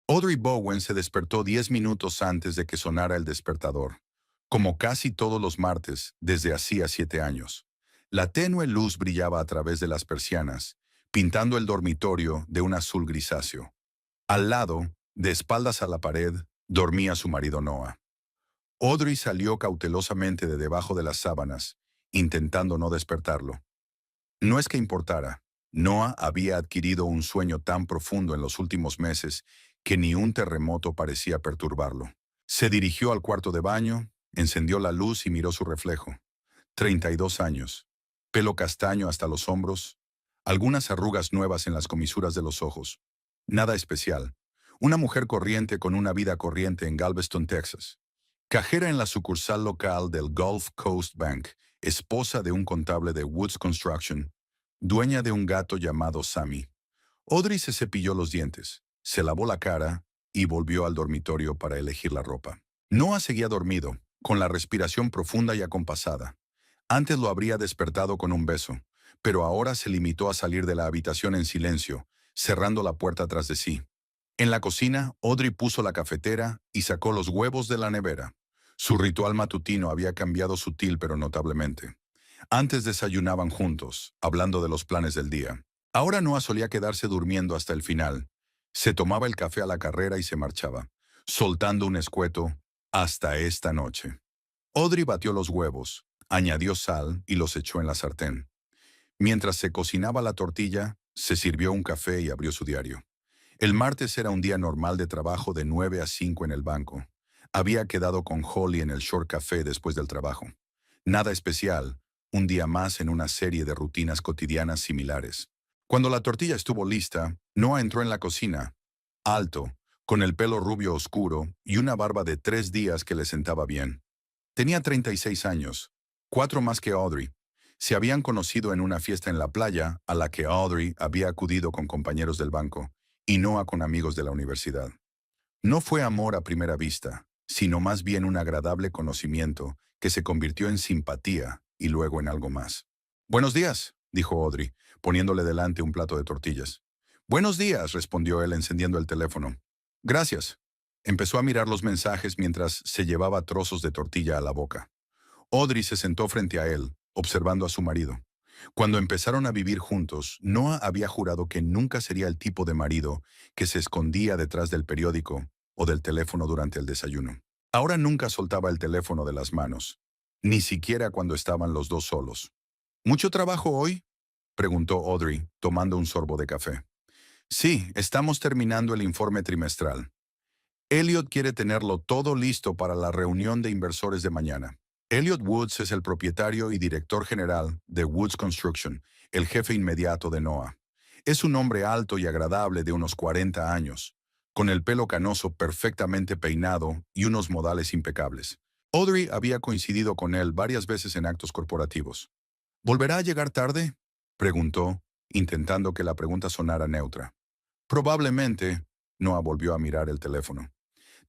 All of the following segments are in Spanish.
Audrey Bowen se despertó 10 minutos antes de que sonara el despertador, como casi todos los martes desde hacía 7 años. La tenue luz brillaba a través de las persianas, pintando el dormitorio de un azul grisáceo. Al lado, de espaldas a la pared, dormía su marido Noah. Audrey salió cautelosamente de debajo de las sábanas, intentando no despertarlo. No es que importara. Noah había adquirido un sueño tan profundo en los últimos meses que ni un terremoto parecía perturbarlo. Se dirigió al cuarto de baño, encendió la luz y miró su reflejo. 32 años. Pelo castaño hasta los hombros, algunas arrugas nuevas en las comisuras de los ojos. Nada especial. Una mujer corriente con una vida corriente en Galveston, Texas. Cajera en la sucursal local del Gulf Coast Bank, esposa de un contable de Woods Construction, dueña de un gato llamado Sammy. Audrey se cepilló los dientes, se lavó la cara y volvió al dormitorio para elegir la ropa. Noah seguía dormido, con la respiración profunda y acompasada. Antes lo habría despertado con un beso, pero ahora se limitó a salir de la habitación en silencio, cerrando la puerta tras de sí. En la cocina, Audrey puso la cafetera y sacó los huevos de la nevera. Su ritual matutino había cambiado sutil pero notablemente. Antes desayunaban juntos, hablando de los planes del día. Ahora Noah solía quedarse durmiendo hasta el final. Se tomaba el café a la carrera y se marchaba, soltando un escueto, hasta esta noche. Audrey batió los huevos, añadió sal y los echó en la sartén. Mientras se cocinaba la tortilla, se sirvió un café y abrió su diario. El martes era un día normal de trabajo de 9 a 5 en el banco. Había quedado con Holly en el Short Café después del trabajo. Nada especial, un día más en una serie de rutinas cotidianas similares. Cuando la tortilla estuvo lista, Noah entró en la cocina, alto, con el pelo rubio oscuro y una barba de 3 días que le sentaba bien. Tenía 36 años, 4 más que Audrey. Se habían conocido en una fiesta en la playa a la que Audrey había acudido con compañeros del banco y Noah con amigos de la universidad. No fue amor a primera vista, sino más bien un agradable conocimiento que se convirtió en simpatía y luego en algo más. «Buenos días», dijo Audrey, poniéndole delante un plato de tortillas. «Buenos días», respondió él encendiendo el teléfono. «Gracias». Empezó a mirar los mensajes mientras se llevaba trozos de tortilla a la boca. Audrey se sentó frente a él, observando a su marido. Cuando empezaron a vivir juntos, Noah había jurado que nunca sería el tipo de marido que se escondía detrás del periódico o del teléfono durante el desayuno. Ahora nunca soltaba el teléfono de las manos, ni siquiera cuando estaban los dos solos. «¿Mucho trabajo hoy?», preguntó Audrey, tomando un sorbo de café. «Sí, estamos terminando el informe trimestral. Elliot quiere tenerlo todo listo para la reunión de inversores de mañana». Elliot Woods es el propietario y director general de Woods Construction, el jefe inmediato de Noah. Es un hombre alto y agradable de unos 40 años, con el pelo canoso perfectamente peinado y unos modales impecables. Audrey había coincidido con él varias veces en actos corporativos. «¿Volverá a llegar tarde?», preguntó, intentando que la pregunta sonara neutra. «Probablemente», Noah volvió a mirar el teléfono.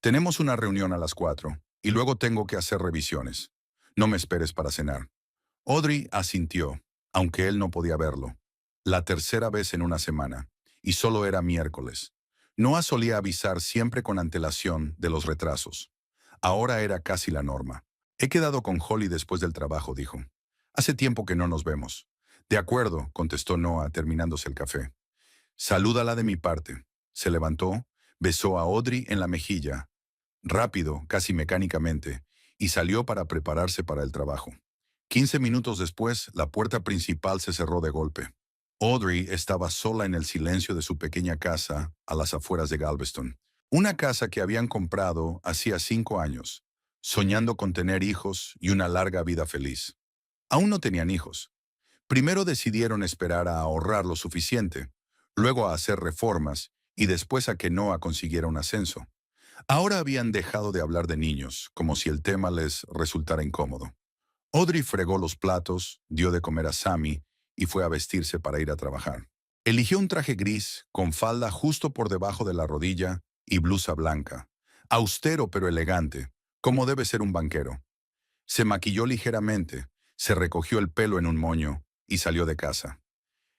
«Tenemos una reunión a las 4 y luego tengo que hacer revisiones. No me esperes para cenar». Audrey asintió, aunque él no podía verlo. La tercera vez en una semana, y solo era miércoles. Noah solía avisar siempre con antelación de los retrasos. Ahora era casi la norma. «He quedado con Holly después del trabajo», dijo. «Hace tiempo que no nos vemos». «De acuerdo», contestó Noah terminándose el café. «Salúdala de mi parte». Se levantó, besó a Audrey en la mejilla, rápido, casi mecánicamente, y salió para prepararse para el trabajo. 15 minutos después, la puerta principal se cerró de golpe. Audrey estaba sola en el silencio de su pequeña casa a las afueras de Galveston. Una casa que habían comprado hacía 5 años, soñando con tener hijos y una larga vida feliz. Aún no tenían hijos. Primero decidieron esperar a ahorrar lo suficiente, luego a hacer reformas y después a que Noah consiguiera un ascenso. Ahora habían dejado de hablar de niños, como si el tema les resultara incómodo. Audrey fregó los platos, dio de comer a Sammy y fue a vestirse para ir a trabajar. Eligió un traje gris, con falda justo por debajo de la rodilla y blusa blanca. Austero pero elegante, como debe ser un banquero. Se maquilló ligeramente, se recogió el pelo en un moño y salió de casa.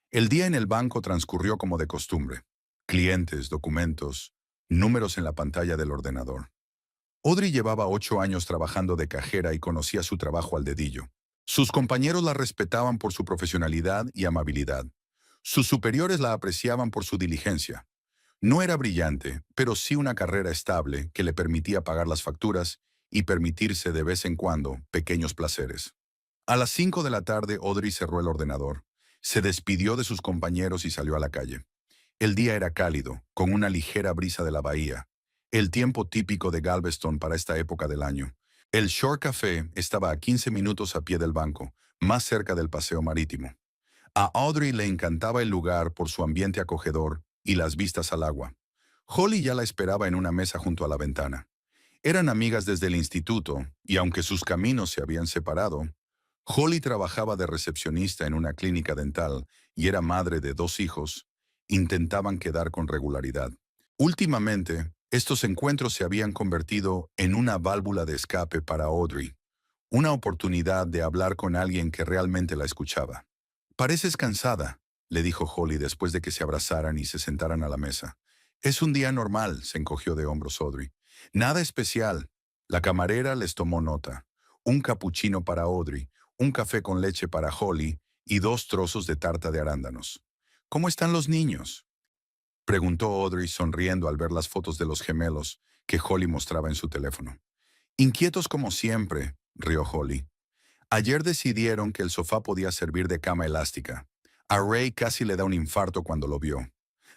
El día en el banco transcurrió como de costumbre. Clientes, documentos, números en la pantalla del ordenador. Audrey llevaba 8 años trabajando de cajera y conocía su trabajo al dedillo. Sus compañeros la respetaban por su profesionalidad y amabilidad. Sus superiores la apreciaban por su diligencia. No era brillante, pero sí una carrera estable que le permitía pagar las facturas y permitirse de vez en cuando pequeños placeres. A las 5 de la tarde, Audrey cerró el ordenador. Se despidió de sus compañeros y salió a la calle. El día era cálido, con una ligera brisa de la bahía, el tiempo típico de Galveston para esta época del año. El Shore Café estaba a 15 minutos a pie del banco, más cerca del paseo marítimo. A Audrey le encantaba el lugar por su ambiente acogedor y las vistas al agua. Holly ya la esperaba en una mesa junto a la ventana. Eran amigas desde el instituto, y aunque sus caminos se habían separado, Holly trabajaba de recepcionista en una clínica dental y era madre de 2 hijos. Intentaban quedar con regularidad. Últimamente, estos encuentros se habían convertido en una válvula de escape para Audrey, una oportunidad de hablar con alguien que realmente la escuchaba. «Pareces cansada», le dijo Holly después de que se abrazaran y se sentaran a la mesa. «Es un día normal», se encogió de hombros Audrey. «Nada especial». La camarera les tomó nota. Un capuchino para Audrey, un café con leche para Holly y 2 trozos de tarta de arándanos. «¿Cómo están los niños?», preguntó Audrey sonriendo al ver las fotos de los gemelos que Holly mostraba en su teléfono. «Inquietos como siempre», rió Holly. «Ayer decidieron que el sofá podía servir de cama elástica. A Ray casi le da un infarto cuando lo vio.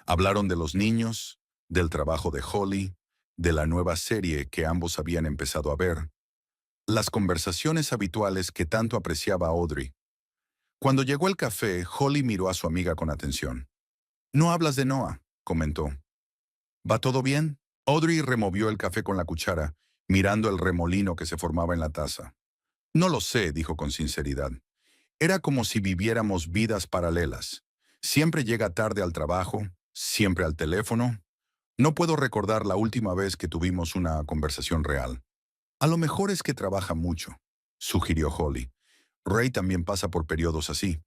Hablaron de los niños, del trabajo de Holly, de la nueva serie que ambos habían empezado a ver. Las conversaciones habituales que tanto apreciaba Audrey. Cuando llegó el café, Holly miró a su amiga con atención. «No hablas de Noah», comentó. «¿Va todo bien?». Audrey removió el café con la cuchara, mirando el remolino que se formaba en la taza. «No lo sé», dijo con sinceridad. «Era como si viviéramos vidas paralelas. Siempre llega tarde al trabajo, siempre al teléfono. No puedo recordar la última vez que tuvimos una conversación real». «A lo mejor es que trabaja mucho», sugirió Holly. «Ray también pasa por periodos así».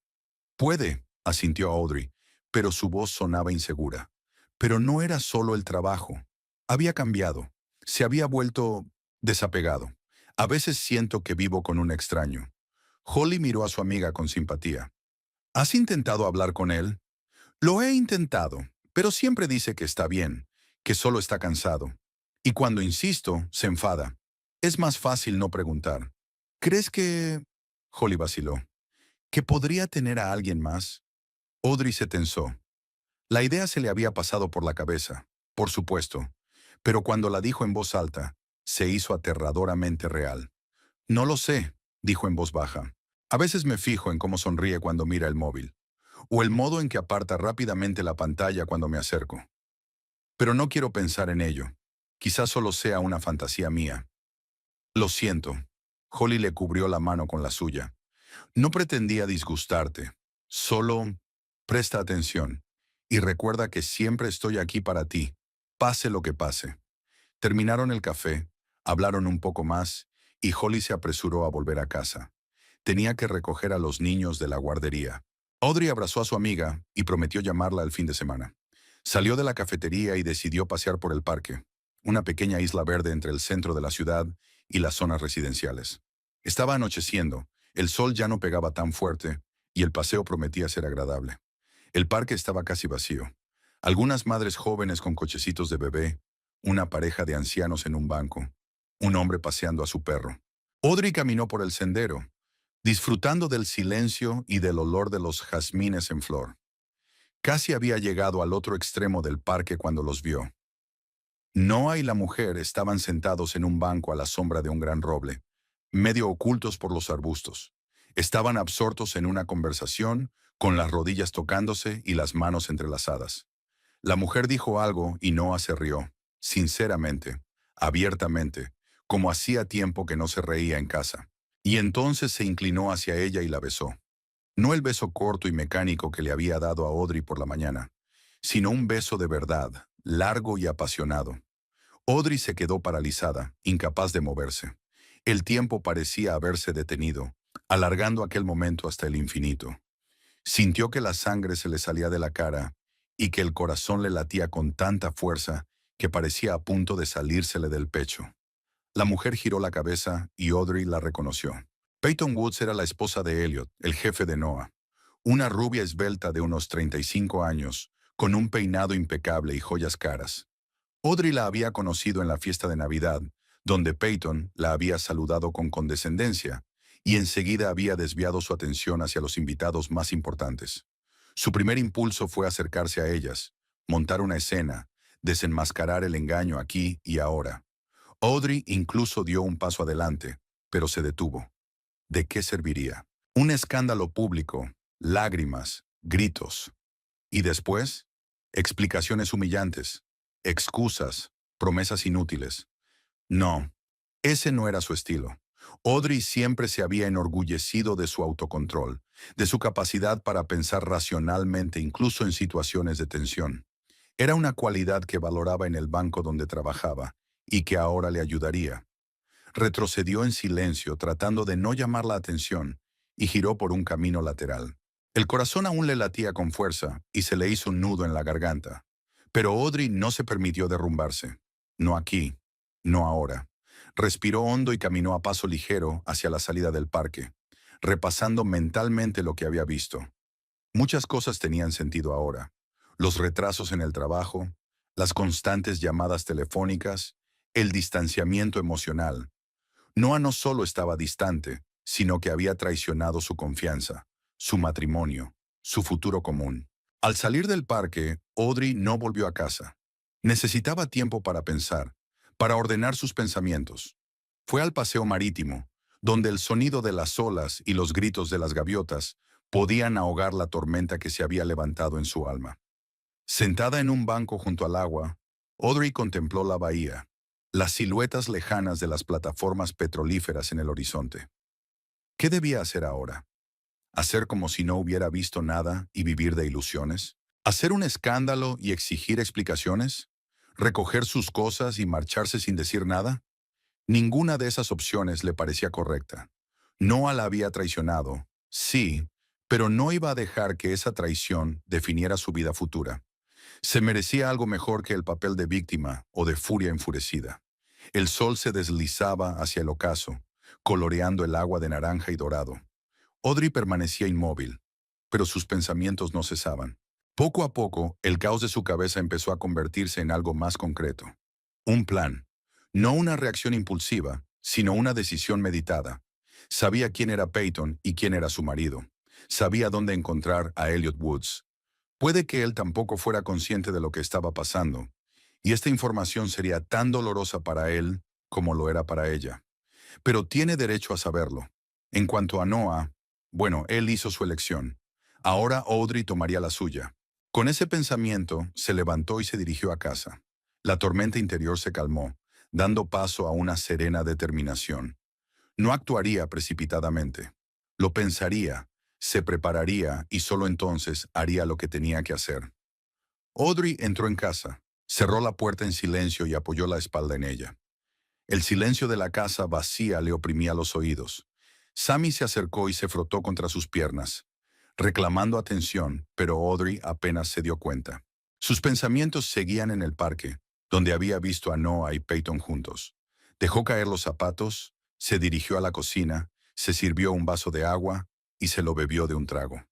«Puede», asintió Audrey, pero su voz sonaba insegura. Pero no era solo el trabajo. Había cambiado. Se había vuelto desapegado. «A veces siento que vivo con un extraño». Holly miró a su amiga con simpatía. «¿Has intentado hablar con él?». «Lo he intentado, pero siempre dice que está bien, que solo está cansado. Y cuando insisto, se enfada. Es más fácil no preguntar». «¿Crees que...?» Holly vaciló. «¿Que podría tener a alguien más?». Audrey se tensó. La idea se le había pasado por la cabeza, por supuesto, pero cuando la dijo en voz alta, se hizo aterradoramente real. «No lo sé», dijo en voz baja. «A veces me fijo en cómo sonríe cuando mira el móvil, o el modo en que aparta rápidamente la pantalla cuando me acerco. Pero no quiero pensar en ello. Quizás solo sea una fantasía mía». «Lo siento». Holly le cubrió la mano con la suya. «No pretendía disgustarte. Solo presta atención y recuerda que siempre estoy aquí para ti, pase lo que pase». Terminaron el café, hablaron un poco más y Holly se apresuró a volver a casa. Tenía que recoger a los niños de la guardería. Audrey abrazó a su amiga y prometió llamarla el fin de semana. Salió de la cafetería y decidió pasear por el parque, una pequeña isla verde entre el centro de la ciudad y las zonas residenciales. Estaba anocheciendo, el sol ya no pegaba tan fuerte y el paseo prometía ser agradable. El parque estaba casi vacío. Algunas madres jóvenes con cochecitos de bebé, una pareja de ancianos en un banco, un hombre paseando a su perro. Audrey caminó por el sendero, disfrutando del silencio y del olor de los jazmines en flor. Casi había llegado al otro extremo del parque cuando los vio. Noah y la mujer estaban sentados en un banco a la sombra de un gran roble, medio ocultos por los arbustos. Estaban absortos en una conversación, con las rodillas tocándose y las manos entrelazadas. La mujer dijo algo y Noah se rió, sinceramente, abiertamente, como hacía tiempo que no se reía en casa. Y entonces se inclinó hacia ella y la besó. No el beso corto y mecánico que le había dado a Audrey por la mañana, sino un beso de verdad, largo y apasionado. Audrey se quedó paralizada, incapaz de moverse. El tiempo parecía haberse detenido, alargando aquel momento hasta el infinito. Sintió que la sangre se le salía de la cara y que el corazón le latía con tanta fuerza que parecía a punto de salírsele del pecho. La mujer giró la cabeza y Audrey la reconoció. Peyton Woods era la esposa de Elliot, el jefe de Noah. Una rubia esbelta de unos 35 años, con un peinado impecable y joyas caras. Audrey la había conocido en la fiesta de Navidad, donde Peyton la había saludado con condescendencia, y enseguida había desviado su atención hacia los invitados más importantes. Su primer impulso fue acercarse a ellas, montar una escena, desenmascarar el engaño aquí y ahora. Audrey incluso dio un paso adelante, pero se detuvo. ¿De qué serviría? Un escándalo público, lágrimas, gritos. Y después, explicaciones humillantes, excusas, promesas inútiles. No, ese no era su estilo. Audrey siempre se había enorgullecido de su autocontrol, de su capacidad para pensar racionalmente incluso en situaciones de tensión. Era una cualidad que valoraba en el banco donde trabajaba y que ahora le ayudaría. Retrocedió en silencio tratando de no llamar la atención y giró por un camino lateral. El corazón aún le latía con fuerza y se le hizo un nudo en la garganta. Pero Audrey no se permitió derrumbarse. No aquí, no ahora. Respiró hondo y caminó a paso ligero hacia la salida del parque, repasando mentalmente lo que había visto. Muchas cosas tenían sentido ahora. Los retrasos en el trabajo, las constantes llamadas telefónicas, el distanciamiento emocional. Noah no solo estaba distante, sino que había traicionado su confianza, su matrimonio, su futuro común. Al salir del parque, Audrey no volvió a casa. Necesitaba tiempo para pensar, para ordenar sus pensamientos. Fue al paseo marítimo, donde el sonido de las olas y los gritos de las gaviotas podían ahogar la tormenta que se había levantado en su alma. Sentada en un banco junto al agua, Audrey contempló la bahía, las siluetas lejanas de las plataformas petrolíferas en el horizonte. ¿Qué debía hacer ahora? ¿Hacer como si no hubiera visto nada y vivir de ilusiones? ¿Hacer un escándalo y exigir explicaciones? ¿Recoger sus cosas y marcharse sin decir nada? Ninguna de esas opciones le parecía correcta. Noah la había traicionado, sí, pero no iba a dejar que esa traición definiera su vida futura. Se merecía algo mejor que el papel de víctima o de furia enfurecida. El sol se deslizaba hacia el ocaso, coloreando el agua de naranja y dorado. Audrey permanecía inmóvil, pero sus pensamientos no cesaban. Poco a poco, el caos de su cabeza empezó a convertirse en algo más concreto. Un plan. No una reacción impulsiva, sino una decisión meditada. Sabía quién era Peyton y quién era su marido. Sabía dónde encontrar a Elliot Woods. Puede que él tampoco fuera consciente de lo que estaba pasando, y esta información sería tan dolorosa para él como lo era para ella. Pero tiene derecho a saberlo. En cuanto a Noah, bueno, él hizo su elección. Ahora Audrey tomaría la suya. Con ese pensamiento, se levantó y se dirigió a casa. La tormenta interior se calmó, dando paso a una serena determinación. No actuaría precipitadamente. Lo pensaría, se prepararía y solo entonces haría lo que tenía que hacer. Audrey entró en casa, cerró la puerta en silencio y apoyó la espalda en ella. El silencio de la casa vacía le oprimía los oídos. Sammy se acercó y se frotó contra sus piernas, reclamando atención, pero Audrey apenas se dio cuenta. Sus pensamientos seguían en el parque, donde había visto a Noah y Peyton juntos. Dejó caer los zapatos, se dirigió a la cocina, se sirvió un vaso de agua y se lo bebió de un trago.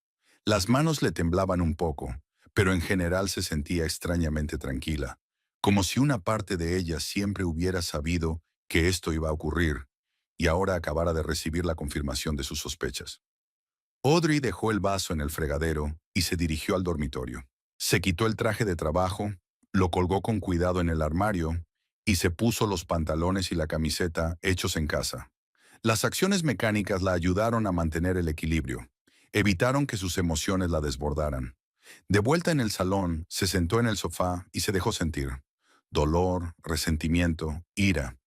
Las manos le temblaban un poco, pero en general se sentía extrañamente tranquila, como si una parte de ella siempre hubiera sabido que esto iba a ocurrir, y ahora acabara de recibir la confirmación de sus sospechas. Audrey dejó el vaso en el fregadero y se dirigió al dormitorio. Se quitó el traje de trabajo, lo colgó con cuidado en el armario y se puso los pantalones y la camiseta hechos en casa. Las acciones mecánicas la ayudaron a mantener el equilibrio, evitaron que sus emociones la desbordaran. De vuelta en el salón, se sentó en el sofá y se dejó sentir. Dolor, resentimiento, ira.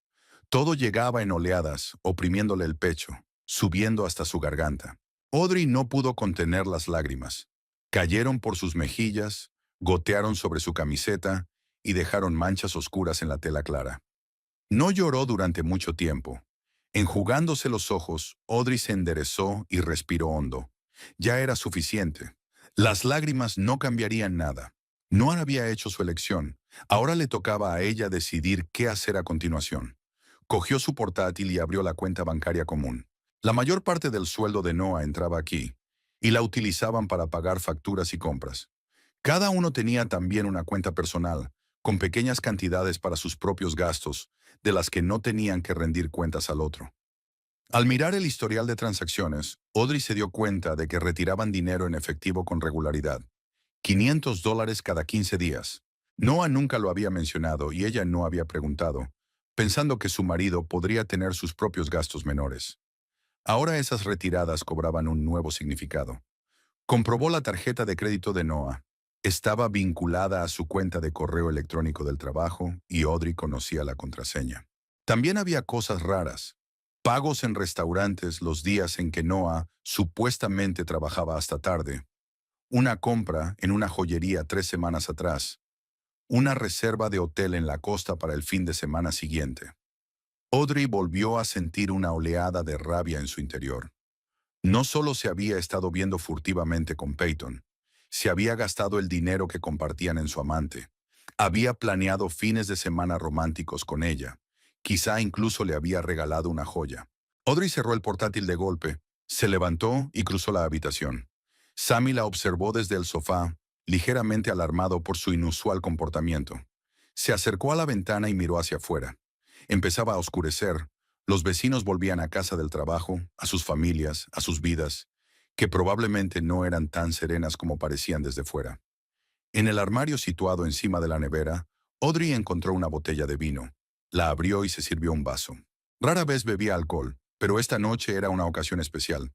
Todo llegaba en oleadas, oprimiéndole el pecho, subiendo hasta su garganta. Audrey no pudo contener las lágrimas. Cayeron por sus mejillas, gotearon sobre su camiseta y dejaron manchas oscuras en la tela clara. No lloró durante mucho tiempo. Enjugándose los ojos, Audrey se enderezó y respiró hondo. Ya era suficiente. Las lágrimas no cambiarían nada. Noah había hecho su elección. Ahora le tocaba a ella decidir qué hacer a continuación. Cogió su portátil y abrió la cuenta bancaria común. La mayor parte del sueldo de Noah entraba aquí, y la utilizaban para pagar facturas y compras. Cada uno tenía también una cuenta personal, con pequeñas cantidades para sus propios gastos, de las que no tenían que rendir cuentas al otro. Al mirar el historial de transacciones, Audrey se dio cuenta de que retiraban dinero en efectivo con regularidad. $500 cada 15 días. Noah nunca lo había mencionado y ella no había preguntado, pensando que su marido podría tener sus propios gastos menores. Ahora esas retiradas cobraban un nuevo significado. Comprobó la tarjeta de crédito de Noah. Estaba vinculada a su cuenta de correo electrónico del trabajo y Audrey conocía la contraseña. También había cosas raras. Pagos en restaurantes los días en que Noah supuestamente trabajaba hasta tarde. Una compra en una joyería 3 semanas atrás. Una reserva de hotel en la costa para el fin de semana siguiente. Audrey volvió a sentir una oleada de rabia en su interior. No solo se había estado viendo furtivamente con Peyton, se había gastado el dinero que compartían en su amante. Había planeado fines de semana románticos con ella. Quizá incluso le había regalado una joya. Audrey cerró el portátil de golpe, se levantó y cruzó la habitación. Sammy la observó desde el sofá, ligeramente alarmado por su inusual comportamiento. Se acercó a la ventana y miró hacia afuera. Empezaba a oscurecer. Los vecinos volvían a casa del trabajo, a sus familias, a sus vidas, que probablemente no eran tan serenas como parecían desde fuera. En el armario situado encima de la nevera, Audrey encontró una botella de vino. La abrió y se sirvió un vaso. Rara vez bebía alcohol, pero esta noche era una ocasión especial.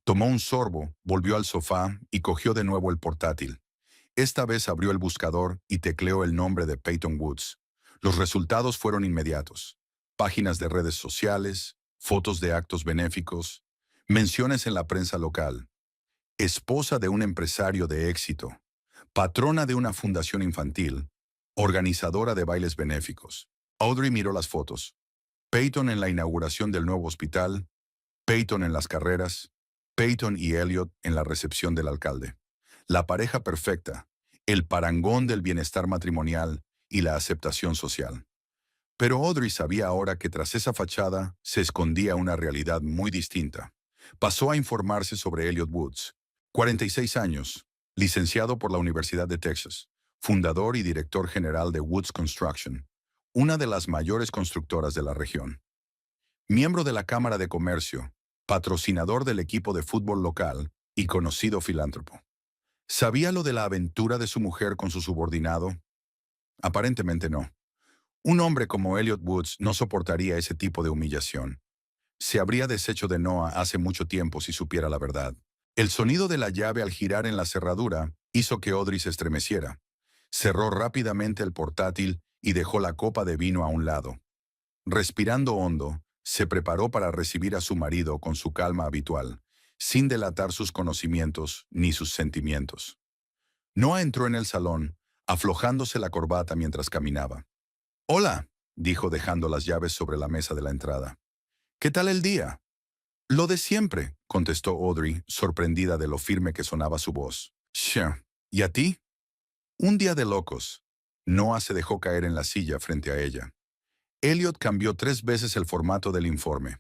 Tomó un sorbo, volvió al sofá y cogió de nuevo el portátil. Esta vez abrió el buscador y tecleó el nombre de Peyton Woods. Los resultados fueron inmediatos. Páginas de redes sociales, fotos de actos benéficos, menciones en la prensa local. Esposa de un empresario de éxito, patrona de una fundación infantil, organizadora de bailes benéficos. Audrey miró las fotos. Peyton en la inauguración del nuevo hospital, Peyton en las carreras, Peyton y Elliot en la recepción del alcalde. La pareja perfecta, el parangón del bienestar matrimonial y la aceptación social. Pero Audrey sabía ahora que tras esa fachada se escondía una realidad muy distinta. Pasó a informarse sobre Elliot Woods, 46 años, licenciado por la Universidad de Texas, fundador y director general de Woods Construction, una de las mayores constructoras de la región. Miembro de la Cámara de Comercio, patrocinador del equipo de fútbol local y conocido filántropo. ¿Sabía lo de la aventura de su mujer con su subordinado? Aparentemente no. Un hombre como Elliot Woods no soportaría ese tipo de humillación. Se habría deshecho de Noah hace mucho tiempo si supiera la verdad. El sonido de la llave al girar en la cerradura hizo que Audrey se estremeciera. Cerró rápidamente el portátil y dejó la copa de vino a un lado. Respirando hondo, se preparó para recibir a su marido con su calma habitual, sin delatar sus conocimientos ni sus sentimientos. Noah entró en el salón, aflojándose la corbata mientras caminaba. «Hola», dijo dejando las llaves sobre la mesa de la entrada. «¿Qué tal el día?» «Lo de siempre», contestó Audrey, sorprendida de lo firme que sonaba su voz. «Sure. ¿Y a ti?» «Un día de locos». Noah se dejó caer en la silla frente a ella. Elliot cambió 3 veces el formato del informe.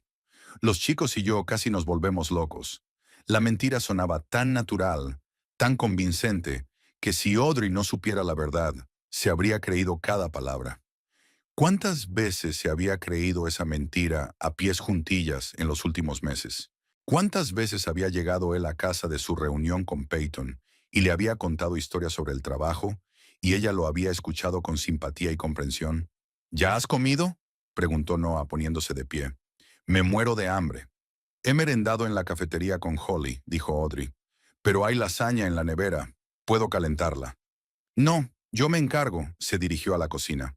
Los chicos y yo casi nos volvemos locos. La mentira sonaba tan natural, tan convincente, que si Audrey no supiera la verdad, se habría creído cada palabra. ¿Cuántas veces se había creído esa mentira a pies juntillas en los últimos meses? ¿Cuántas veces había llegado él a casa de su reunión con Peyton y le había contado historias sobre el trabajo y ella lo había escuchado con simpatía y comprensión? ¿Ya has comido?, preguntó Noah poniéndose de pie. Me muero de hambre. He merendado en la cafetería con Holly, dijo Audrey. Pero hay lasaña en la nevera. Puedo calentarla. No, yo me encargo, se dirigió a la cocina.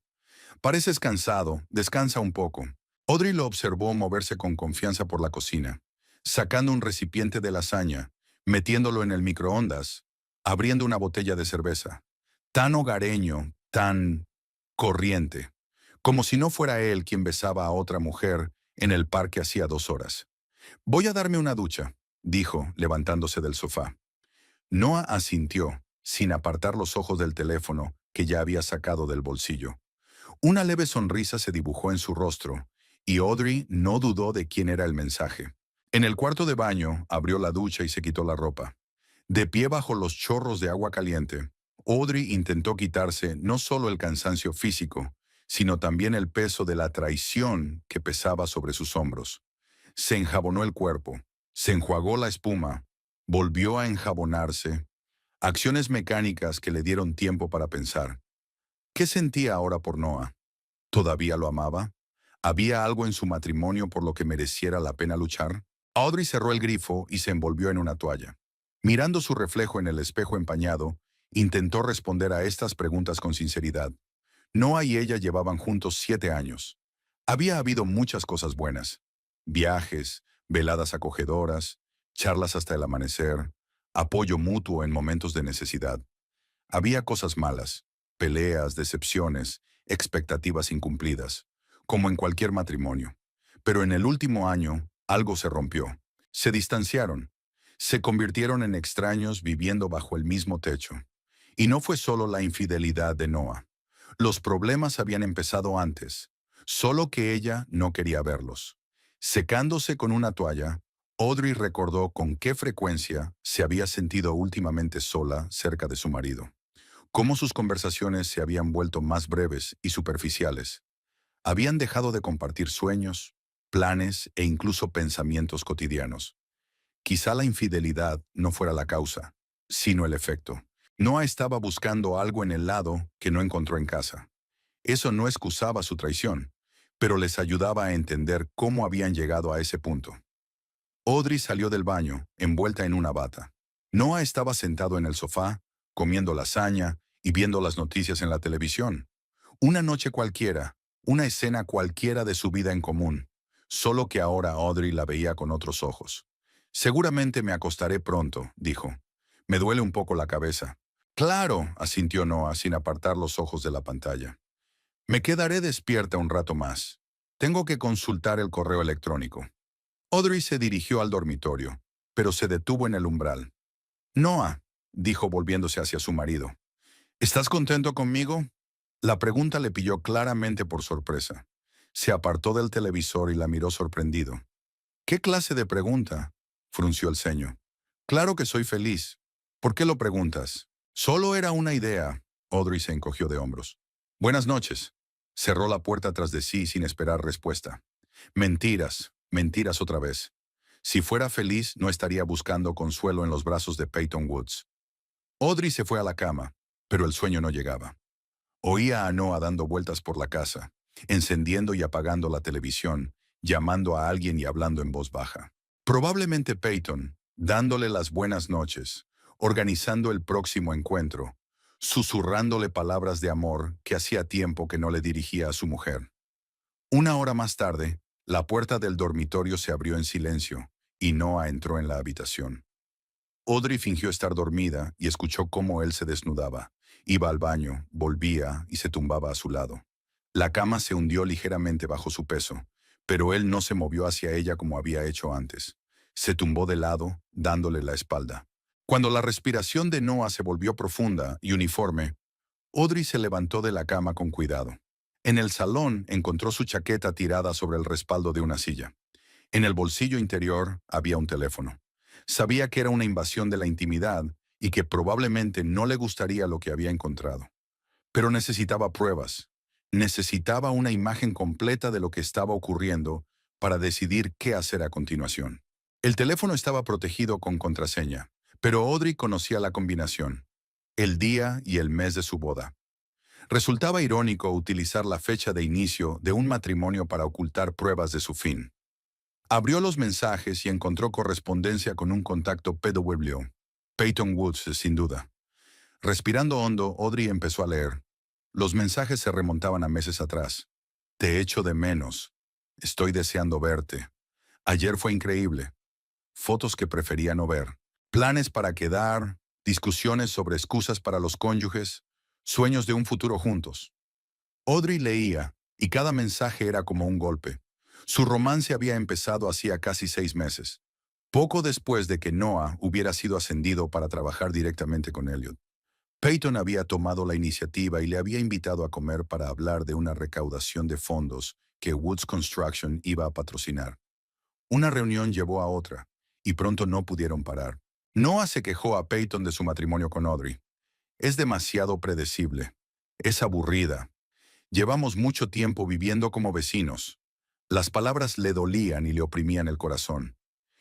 Pareces cansado, descansa un poco. Audrey lo observó moverse con confianza por la cocina, sacando un recipiente de lasaña, metiéndolo en el microondas, abriendo una botella de cerveza. Tan hogareño, tan corriente, como si no fuera él quien besaba a otra mujer en el parque hacía 2 horas. Voy a darme una ducha, dijo, levantándose del sofá. Noah asintió, sin apartar los ojos del teléfono que ya había sacado del bolsillo. Una leve sonrisa se dibujó en su rostro, y Audrey no dudó de quién era el mensaje. En el cuarto de baño, abrió la ducha y se quitó la ropa. De pie bajo los chorros de agua caliente, Audrey intentó quitarse no solo el cansancio físico, sino también el peso de la traición que pesaba sobre sus hombros. Se enjabonó el cuerpo, se enjuagó la espuma, volvió a enjabonarse, acciones mecánicas que le dieron tiempo para pensar. ¿Qué sentía ahora por Noah? ¿Todavía lo amaba? ¿Había algo en su matrimonio por lo que mereciera la pena luchar? Audrey cerró el grifo y se envolvió en una toalla. Mirando su reflejo en el espejo empañado, intentó responder a estas preguntas con sinceridad. Noah y ella llevaban juntos 7 años. Había habido muchas cosas buenas. Viajes, veladas acogedoras, charlas hasta el amanecer, apoyo mutuo en momentos de necesidad. Había cosas malas, peleas, decepciones, expectativas incumplidas, como en cualquier matrimonio. Pero en el último año, algo se rompió. Se distanciaron. Se convirtieron en extraños viviendo bajo el mismo techo. Y no fue solo la infidelidad de Noah. Los problemas habían empezado antes, solo que ella no quería verlos. Secándose con una toalla, Audrey recordó con qué frecuencia se había sentido últimamente sola cerca de su marido. Cómo sus conversaciones se habían vuelto más breves y superficiales. Habían dejado de compartir sueños, planes e incluso pensamientos cotidianos. Quizá la infidelidad no fuera la causa, sino el efecto. Noah estaba buscando algo en el lado que no encontró en casa. Eso no excusaba su traición, pero les ayudaba a entender cómo habían llegado a ese punto. Audrey salió del baño, envuelta en una bata. Noah estaba sentado en el sofá, comiendo lasaña y viendo las noticias en la televisión. Una noche cualquiera, una escena cualquiera de su vida en común, solo que ahora Audrey la veía con otros ojos. Seguramente me acostaré pronto, dijo. Me duele un poco la cabeza. Claro, asintió Noah sin apartar los ojos de la pantalla. Me quedaré despierta un rato más. Tengo que consultar el correo electrónico. Audrey se dirigió al dormitorio, pero se detuvo en el umbral. Noah, dijo volviéndose hacia su marido. ¿Estás contento conmigo? La pregunta le pilló claramente por sorpresa. Se apartó del televisor y la miró sorprendido. ¿Qué clase de pregunta? Frunció el ceño. Claro que soy feliz. ¿Por qué lo preguntas? Solo era una idea. Audrey se encogió de hombros. Buenas noches. Cerró la puerta tras de sí sin esperar respuesta. Mentiras, mentiras otra vez. Si fuera feliz, no estaría buscando consuelo en los brazos de Peyton Woods. Audrey se fue a la cama, pero el sueño no llegaba. Oía a Noah dando vueltas por la casa, encendiendo y apagando la televisión, llamando a alguien y hablando en voz baja. Probablemente Peyton, dándole las buenas noches, organizando el próximo encuentro, susurrándole palabras de amor que hacía tiempo que no le dirigía a su mujer. Una hora más tarde, la puerta del dormitorio se abrió en silencio y Noah entró en la habitación. Audrey fingió estar dormida y escuchó cómo él se desnudaba. Iba al baño, volvía y se tumbaba a su lado. La cama se hundió ligeramente bajo su peso, pero él no se movió hacia ella como había hecho antes. Se tumbó de lado, dándole la espalda. Cuando la respiración de Noah se volvió profunda y uniforme, Audrey se levantó de la cama con cuidado. En el salón encontró su chaqueta tirada sobre el respaldo de una silla. En el bolsillo interior había un teléfono. Sabía que era una invasión de la intimidad y que probablemente no le gustaría lo que había encontrado. Pero necesitaba pruebas. Necesitaba una imagen completa de lo que estaba ocurriendo para decidir qué hacer a continuación. El teléfono estaba protegido con contraseña, pero Audrey conocía la combinación: el día y el mes de su boda. Resultaba irónico utilizar la fecha de inicio de un matrimonio para ocultar pruebas de su fin. Abrió los mensajes y encontró correspondencia con un contacto PW. Peyton Woods, sin duda. Respirando hondo, Audrey empezó a leer. Los mensajes se remontaban a meses atrás. Te echo de menos. Estoy deseando verte. Ayer fue increíble. Fotos que prefería no ver. Planes para quedar, discusiones sobre excusas para los cónyuges, sueños de un futuro juntos. Audrey leía, y cada mensaje era como un golpe. Su romance había empezado hacía casi 6 meses, poco después de que Noah hubiera sido ascendido para trabajar directamente con Elliot. Peyton había tomado la iniciativa y le había invitado a comer para hablar de una recaudación de fondos que Woods Construction iba a patrocinar. Una reunión llevó a otra, y pronto no pudieron parar. Noah se quejó a Peyton de su matrimonio con Audrey. Es demasiado predecible. Es aburrida. Llevamos mucho tiempo viviendo como vecinos. Las palabras le dolían y le oprimían el corazón.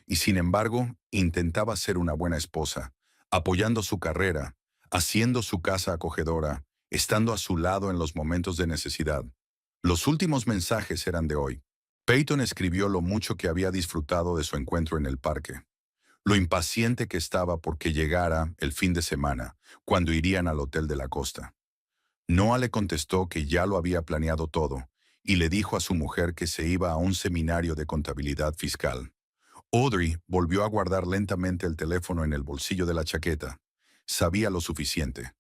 Y sin embargo, intentaba ser una buena esposa, apoyando su carrera, haciendo su casa acogedora, estando a su lado en los momentos de necesidad. Los últimos mensajes eran de hoy. Peyton escribió lo mucho que había disfrutado de su encuentro en el parque, lo impaciente que estaba por que llegara el fin de semana, cuando irían al hotel de la costa. Noah le contestó que ya lo había planeado todo, y le dijo a su mujer que se iba a un seminario de contabilidad fiscal. Audrey volvió a guardar lentamente el teléfono en el bolsillo de la chaqueta. Sabía lo suficiente.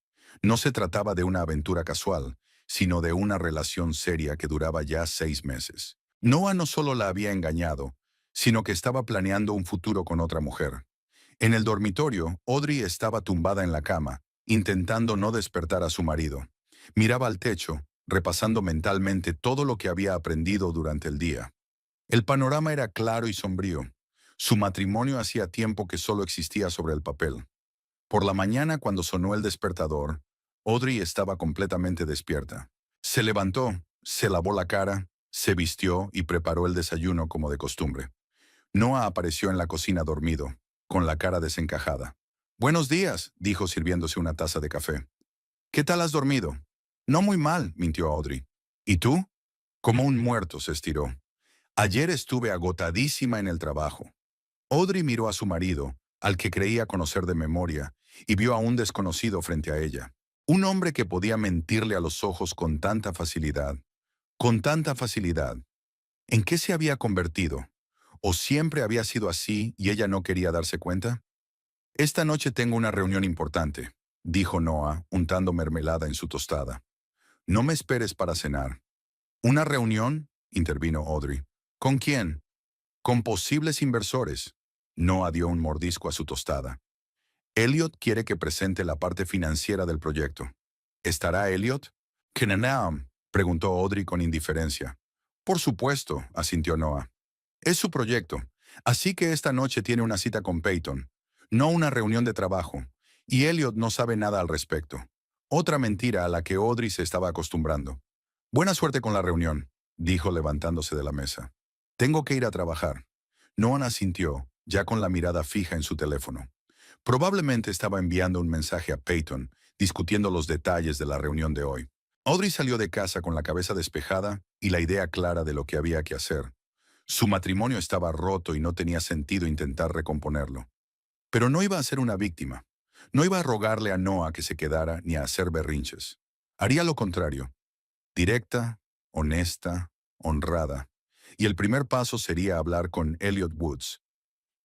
No se trataba de una aventura casual, sino de una relación seria que duraba ya 6 meses. Noah no solo la había engañado, sino que estaba planeando un futuro con otra mujer. En el dormitorio, Audrey estaba tumbada en la cama, intentando no despertar a su marido. Miraba al techo, repasando mentalmente todo lo que había aprendido durante el día. El panorama era claro y sombrío. Su matrimonio hacía tiempo que solo existía sobre el papel. Por la mañana, cuando sonó el despertador, Audrey estaba completamente despierta. Se levantó, se lavó la cara, se vistió y preparó el desayuno como de costumbre. Noah apareció en la cocina dormido, con la cara desencajada. «Buenos días», dijo sirviéndose una taza de café. «¿Qué tal has dormido?» «No muy mal», mintió Audrey. «¿Y tú?» Como un muerto se estiró. «Ayer estuve agotadísima en el trabajo». Audrey miró a su marido, al que creía conocer de memoria, y vio a un desconocido frente a ella. Un hombre que podía mentirle a los ojos con tanta facilidad. Con tanta facilidad. ¿En qué se había convertido? ¿O siempre había sido así y ella no quería darse cuenta? «Esta noche tengo una reunión importante», dijo Noah, untando mermelada en su tostada. «No me esperes para cenar». «¿Una reunión?», intervino Audrey. «¿Con quién?» «Con posibles inversores». Noah dio un mordisco a su tostada. «Elliot quiere que presente la parte financiera del proyecto». «¿Estará Elliot?» «¿Kenanam?», preguntó Audrey con indiferencia. «Por supuesto», asintió Noah. «Es su proyecto, así que esta noche tiene una cita con Peyton, no una reunión de trabajo, y Elliot no sabe nada al respecto». Otra mentira a la que Audrey se estaba acostumbrando. «Buena suerte con la reunión», dijo levantándose de la mesa. «Tengo que ir a trabajar». Noah asintió, ya con la mirada fija en su teléfono. Probablemente estaba enviando un mensaje a Peyton, discutiendo los detalles de la reunión de hoy. Audrey salió de casa con la cabeza despejada y la idea clara de lo que había que hacer. Su matrimonio estaba roto y no tenía sentido intentar recomponerlo. Pero no iba a ser una víctima. No iba a rogarle a Noah que se quedara ni a hacer berrinches. Haría lo contrario. Directa, honesta, honrada. Y el primer paso sería hablar con Elliot Woods.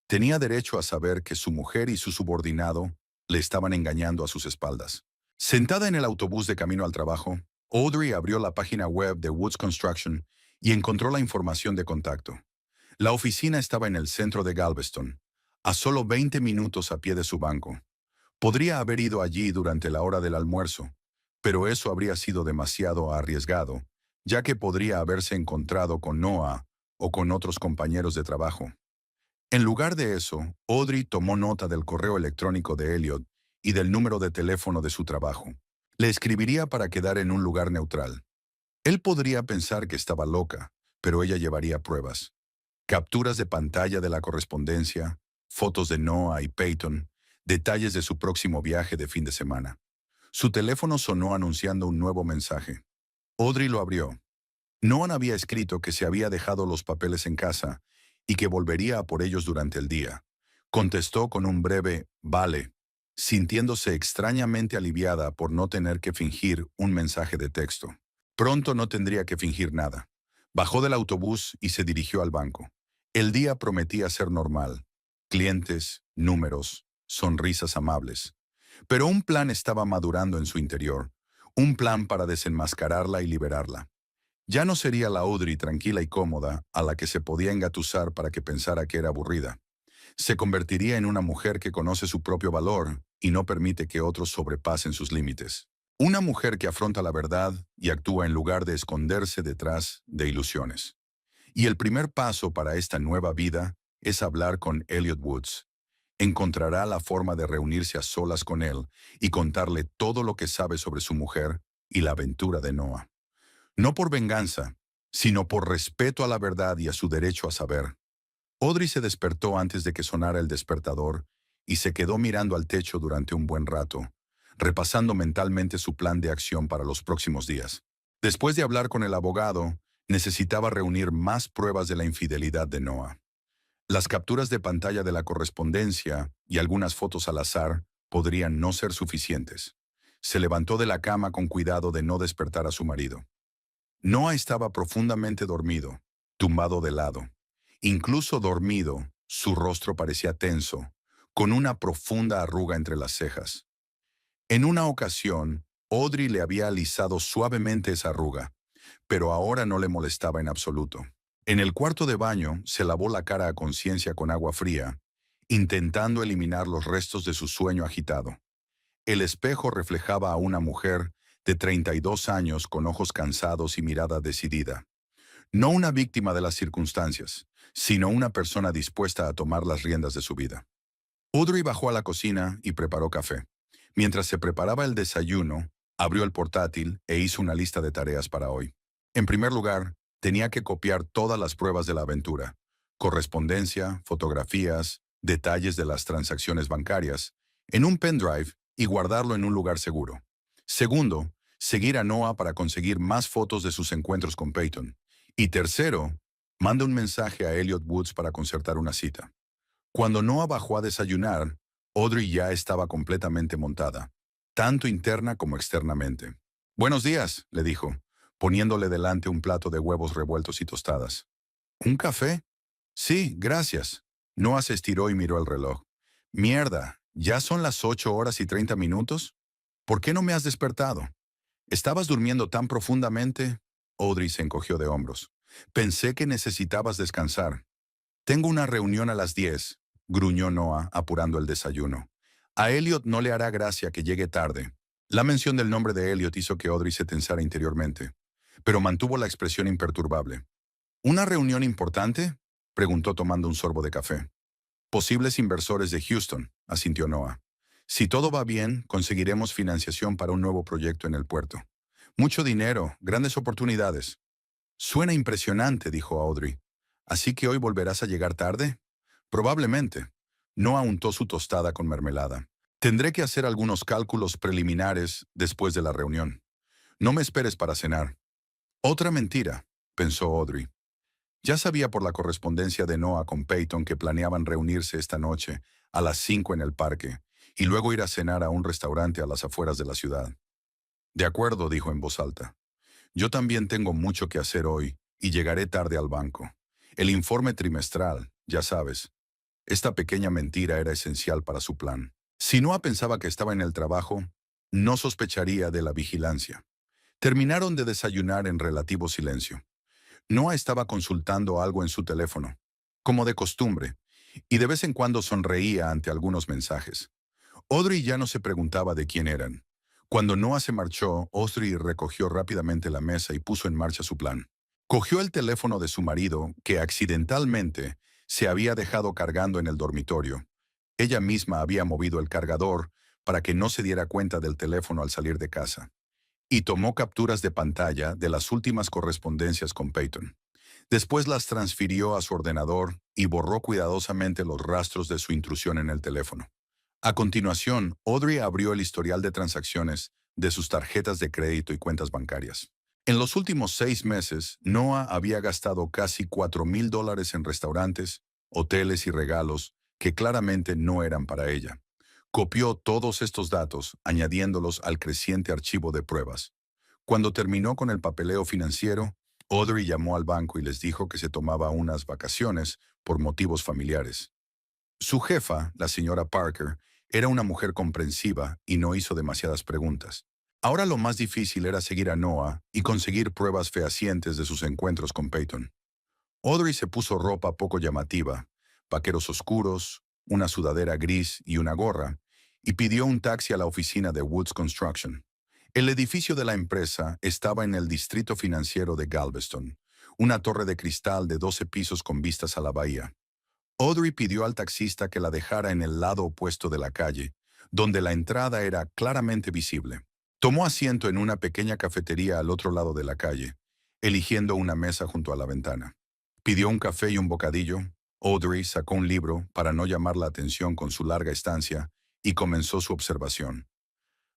Tenía derecho a saber que su mujer y su subordinado le estaban engañando a sus espaldas. Sentada en el autobús de camino al trabajo, Audrey abrió la página web de Woods Construction y encontró la información de contacto. La oficina estaba en el centro de Galveston, a solo 20 minutos a pie de su banco. Podría haber ido allí durante la hora del almuerzo, pero eso habría sido demasiado arriesgado, ya que podría haberse encontrado con Noah o con otros compañeros de trabajo. En lugar de eso, Audrey tomó nota del correo electrónico de Elliot y del número de teléfono de su trabajo. Le escribiría para quedar en un lugar neutral. Él podría pensar que estaba loca, pero ella llevaría pruebas. Capturas de pantalla de la correspondencia, fotos de Noah y Peyton, detalles de su próximo viaje de fin de semana. Su teléfono sonó anunciando un nuevo mensaje. Audrey lo abrió. Noah había escrito que se había dejado los papeles en casa y que volvería a por ellos durante el día. Contestó con un breve «vale», sintiéndose extrañamente aliviada por no tener que fingir un mensaje de texto. Pronto no tendría que fingir nada. Bajó del autobús y se dirigió al banco. El día prometía ser normal. Clientes, números, sonrisas amables. Pero un plan estaba madurando en su interior. Un plan para desenmascararla y liberarla. Ya no sería la Audrey tranquila y cómoda a la que se podía engatusar para que pensara que era aburrida. Se convertiría en una mujer que conoce su propio valor y no permite que otros sobrepasen sus límites. Una mujer que afronta la verdad y actúa en lugar de esconderse detrás de ilusiones. Y el primer paso para esta nueva vida es hablar con Elliot Woods. Encontrará la forma de reunirse a solas con él y contarle todo lo que sabe sobre su mujer y la aventura de Noah. No por venganza, sino por respeto a la verdad y a su derecho a saber. Audrey se despertó antes de que sonara el despertador y se quedó mirando al techo durante un buen rato, repasando mentalmente su plan de acción para los próximos días. Después de hablar con el abogado, necesitaba reunir más pruebas de la infidelidad de Noah. Las capturas de pantalla de la correspondencia y algunas fotos al azar podrían no ser suficientes. Se levantó de la cama con cuidado de no despertar a su marido. Noah estaba profundamente dormido, tumbado de lado. Incluso dormido, su rostro parecía tenso, con una profunda arruga entre las cejas. En una ocasión, Audrey le había alisado suavemente esa arruga, pero ahora no le molestaba en absoluto. En el cuarto de baño se lavó la cara a conciencia con agua fría, intentando eliminar los restos de su sueño agitado. El espejo reflejaba a una mujer de 32 años con ojos cansados y mirada decidida. No una víctima de las circunstancias, sino una persona dispuesta a tomar las riendas de su vida. Audrey bajó a la cocina y preparó café. Mientras se preparaba el desayuno, abrió el portátil e hizo una lista de tareas para hoy. En primer lugar, tenía que copiar todas las pruebas de la aventura: correspondencia, fotografías, detalles de las transacciones bancarias, en un pendrive y guardarlo en un lugar seguro. Segundo, seguir a Noah para conseguir más fotos de sus encuentros con Peyton. Y tercero, manda un mensaje a Elliot Woods para concertar una cita. Cuando Noah bajó a desayunar, Audrey ya estaba completamente montada, tanto interna como externamente. «Buenos días», le dijo, poniéndole delante un plato de huevos revueltos y tostadas. «¿Un café?» «Sí, gracias». Noah se estiró y miró el reloj. «Mierda, ¿ya son las 8:30? ¿Por qué no me has despertado? ¿Estabas durmiendo tan profundamente?» Audrey se encogió de hombros. «Pensé que necesitabas descansar». «Tengo una reunión a las 10», gruñó Noah, apurando el desayuno. «A Elliot no le hará gracia que llegue tarde». La mención del nombre de Elliot hizo que Audrey se tensara interiormente, pero mantuvo la expresión imperturbable. «¿Una reunión importante?», preguntó tomando un sorbo de café. «Posibles inversores de Houston», asintió Noah. «Si todo va bien, conseguiremos financiación para un nuevo proyecto en el puerto. Mucho dinero, grandes oportunidades». «Suena impresionante», dijo Audrey. «¿Así que hoy volverás a llegar tarde?» «Probablemente». Noah untó su tostada con mermelada. «Tendré que hacer algunos cálculos preliminares después de la reunión. No me esperes para cenar». «Otra mentira», pensó Audrey. Ya sabía por la correspondencia de Noah con Peyton que planeaban reunirse esta noche a las 5 en el parque y luego ir a cenar a un restaurante a las afueras de la ciudad. «De acuerdo», dijo en voz alta. «Yo también tengo mucho que hacer hoy y llegaré tarde al banco. El informe trimestral, ya sabes». Esta pequeña mentira era esencial para su plan. Si Noah pensaba que estaba en el trabajo, no sospecharía de la vigilancia. Terminaron de desayunar en relativo silencio. Noah estaba consultando algo en su teléfono, como de costumbre, y de vez en cuando sonreía ante algunos mensajes. Audrey ya no se preguntaba de quién eran. Cuando Noah se marchó, Audrey recogió rápidamente la mesa y puso en marcha su plan. Cogió el teléfono de su marido, que accidentalmente se había dejado cargando en el dormitorio. Ella misma había movido el cargador para que no se diera cuenta del teléfono al salir de casa. Y tomó capturas de pantalla de las últimas correspondencias con Peyton. Después las transfirió a su ordenador y borró cuidadosamente los rastros de su intrusión en el teléfono. A continuación, Audrey abrió el historial de transacciones de sus tarjetas de crédito y cuentas bancarias. En los últimos 6 meses, Noah había gastado casi $4,000 en restaurantes, hoteles y regalos que claramente no eran para ella. Copió todos estos datos, añadiéndolos al creciente archivo de pruebas. Cuando terminó con el papeleo financiero, Audrey llamó al banco y les dijo que se tomaba unas vacaciones por motivos familiares. Su jefa, la señora Parker, era una mujer comprensiva y no hizo demasiadas preguntas. Ahora lo más difícil era seguir a Noah y conseguir pruebas fehacientes de sus encuentros con Peyton. Audrey se puso ropa poco llamativa, vaqueros oscuros, una sudadera gris y una gorra, y pidió un taxi a la oficina de Woods Construction. El edificio de la empresa estaba en el distrito financiero de Galveston, una torre de cristal de 12 pisos con vistas a la bahía. Audrey pidió al taxista que la dejara en el lado opuesto de la calle, donde la entrada era claramente visible. Tomó asiento en una pequeña cafetería al otro lado de la calle, eligiendo una mesa junto a la ventana. Pidió un café y un bocadillo. Audrey sacó un libro para no llamar la atención con su larga estancia y comenzó su observación.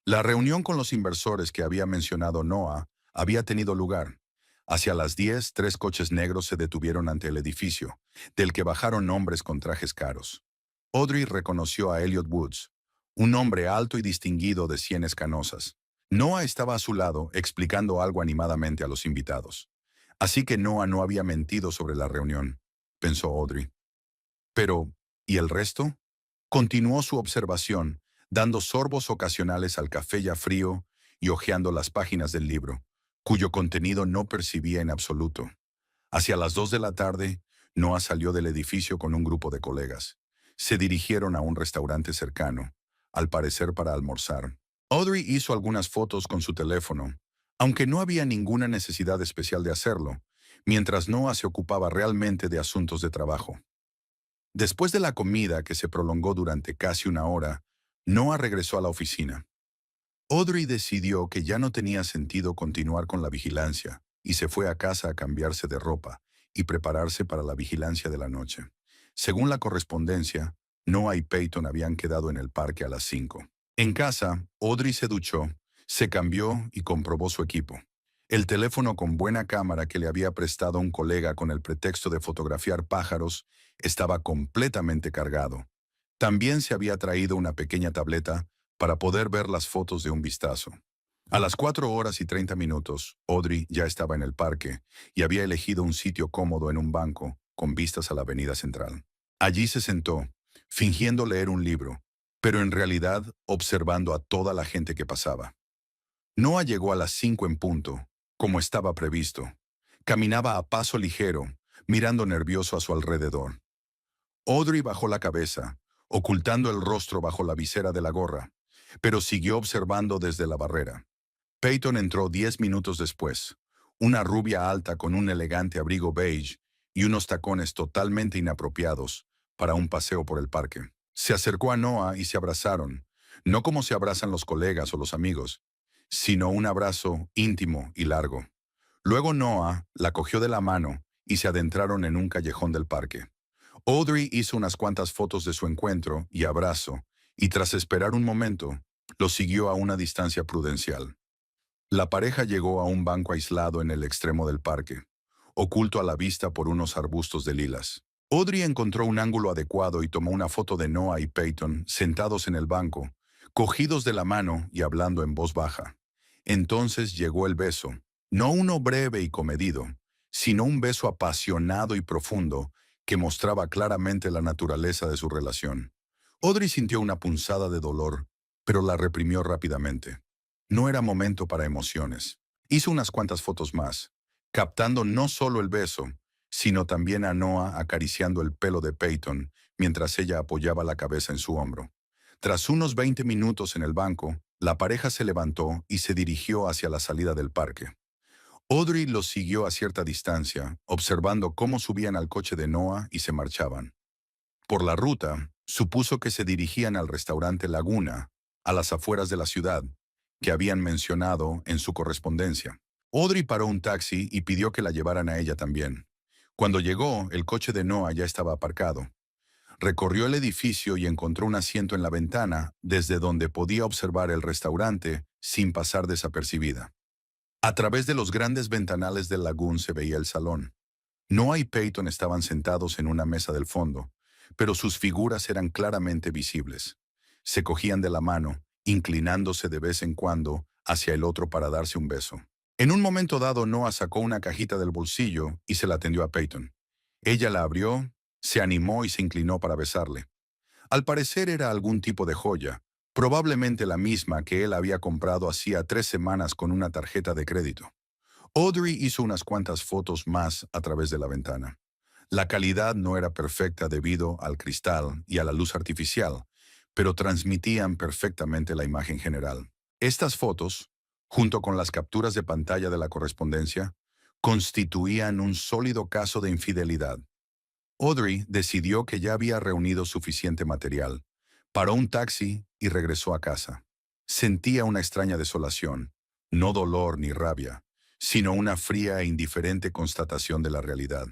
La reunión con los inversores que había mencionado Noah había tenido lugar. Hacia las 10, 3 coches negros se detuvieron ante el edificio, del que bajaron hombres con trajes caros. Audrey reconoció a Elliot Woods, un hombre alto y distinguido de sienes canosas. Noah estaba a su lado, explicando algo animadamente a los invitados. Así que Noah no había mentido sobre la reunión, pensó Audrey. Pero, ¿y el resto? Continuó su observación, dando sorbos ocasionales al café ya frío y hojeando las páginas del libro, cuyo contenido no percibía en absoluto. Hacia las 2 de la tarde, Noah salió del edificio con un grupo de colegas. Se dirigieron a un restaurante cercano, al parecer para almorzar. Audrey hizo algunas fotos con su teléfono, aunque no había ninguna necesidad especial de hacerlo, mientras Noah se ocupaba realmente de asuntos de trabajo. Después de la comida, que se prolongó durante casi una hora, Noah regresó a la oficina. Audrey decidió que ya no tenía sentido continuar con la vigilancia y se fue a casa a cambiarse de ropa y prepararse para la vigilancia de la noche. Según la correspondencia, Noah y Peyton habían quedado en el parque a las 5. En casa, Audrey se duchó, se cambió y comprobó su equipo. El teléfono con buena cámara que le había prestado un colega con el pretexto de fotografiar pájaros estaba completamente cargado. También se había traído una pequeña tableta para poder ver las fotos de un vistazo. A las 4:30, Audrey ya estaba en el parque y había elegido un sitio cómodo en un banco con vistas a la avenida central. Allí se sentó, fingiendo leer un libro, pero en realidad observando a toda la gente que pasaba. Noah llegó a las 5 en punto, como estaba previsto. Caminaba a paso ligero, mirando nervioso a su alrededor. Audrey bajó la cabeza, ocultando el rostro bajo la visera de la gorra, pero siguió observando desde la barrera. Peyton entró 10 minutos después, una rubia alta con un elegante abrigo beige y unos tacones totalmente inapropiados para un paseo por el parque. Se acercó a Noah y se abrazaron, no como se abrazan los colegas o los amigos, sino un abrazo íntimo y largo. Luego Noah la cogió de la mano y se adentraron en un callejón del parque. Audrey hizo unas cuantas fotos de su encuentro y abrazo, y tras esperar un momento, lo siguió a una distancia prudencial. La pareja llegó a un banco aislado en el extremo del parque, oculto a la vista por unos arbustos de lilas. Audrey encontró un ángulo adecuado y tomó una foto de Noah y Peyton sentados en el banco, cogidos de la mano y hablando en voz baja. Entonces llegó el beso, no uno breve y comedido, sino un beso apasionado y profundo que mostraba claramente la naturaleza de su relación. Audrey sintió una punzada de dolor, pero la reprimió rápidamente. No era momento para emociones. Hizo unas cuantas fotos más, captando no solo el beso, sino también a Noah acariciando el pelo de Peyton mientras ella apoyaba la cabeza en su hombro. Tras unos 20 minutos en el banco, la pareja se levantó y se dirigió hacia la salida del parque. Audrey los siguió a cierta distancia, observando cómo subían al coche de Noah y se marchaban. Por la ruta, supuso que se dirigían al restaurante Laguna, a las afueras de la ciudad, que habían mencionado en su correspondencia. Audrey paró un taxi y pidió que la llevaran a ella también. Cuando llegó, el coche de Noah ya estaba aparcado. Recorrió el edificio y encontró un asiento en la ventana desde donde podía observar el restaurante sin pasar desapercibida. A través de los grandes ventanales del lagún se veía el salón. Noah y Peyton estaban sentados en una mesa del fondo, pero sus figuras eran claramente visibles. Se cogían de la mano, inclinándose de vez en cuando hacia el otro para darse un beso. En un momento dado, Noah sacó una cajita del bolsillo y se la tendió a Peyton. Ella la abrió, se animó y se inclinó para besarle. Al parecer era algún tipo de joya, probablemente la misma que él había comprado hacía 3 semanas con una tarjeta de crédito. Audrey hizo unas cuantas fotos más a través de la ventana. La calidad no era perfecta debido al cristal y a la luz artificial, pero transmitían perfectamente la imagen general. Estas fotos, junto con las capturas de pantalla de la correspondencia, constituían un sólido caso de infidelidad. Audrey decidió que ya había reunido suficiente material, paró un taxi y regresó a casa. Sentía una extraña desolación, no dolor ni rabia, sino una fría e indiferente constatación de la realidad.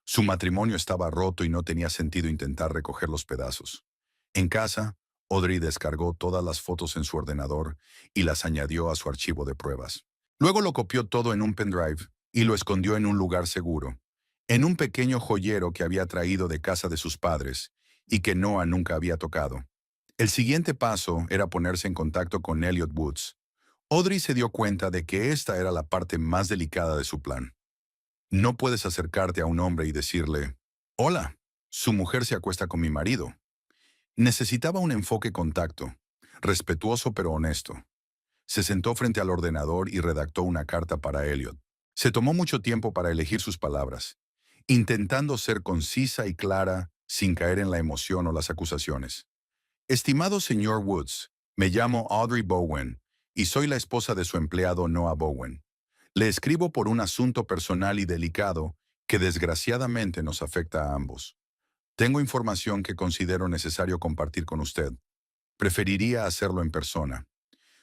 Su matrimonio estaba roto y no tenía sentido intentar recoger los pedazos. En casa, Audrey descargó todas las fotos en su ordenador y las añadió a su archivo de pruebas. Luego lo copió todo en un pendrive y lo escondió en un lugar seguro, en un pequeño joyero que había traído de casa de sus padres y que Noah nunca había tocado. El siguiente paso era ponerse en contacto con Elliot Woods. Audrey se dio cuenta de que esta era la parte más delicada de su plan. No puedes acercarte a un hombre y decirle, «Hola, su mujer se acuesta con mi marido». Necesitaba un enfoque contacto, respetuoso pero honesto. Se sentó frente al ordenador y redactó una carta para Elliot. Se tomó mucho tiempo para elegir sus palabras, intentando ser concisa y clara sin caer en la emoción o las acusaciones. Estimado señor Woods, me llamo Audrey Bowen y soy la esposa de su empleado Noah Bowen. Le escribo por un asunto personal y delicado que desgraciadamente nos afecta a ambos. Tengo información que considero necesario compartir con usted. Preferiría hacerlo en persona.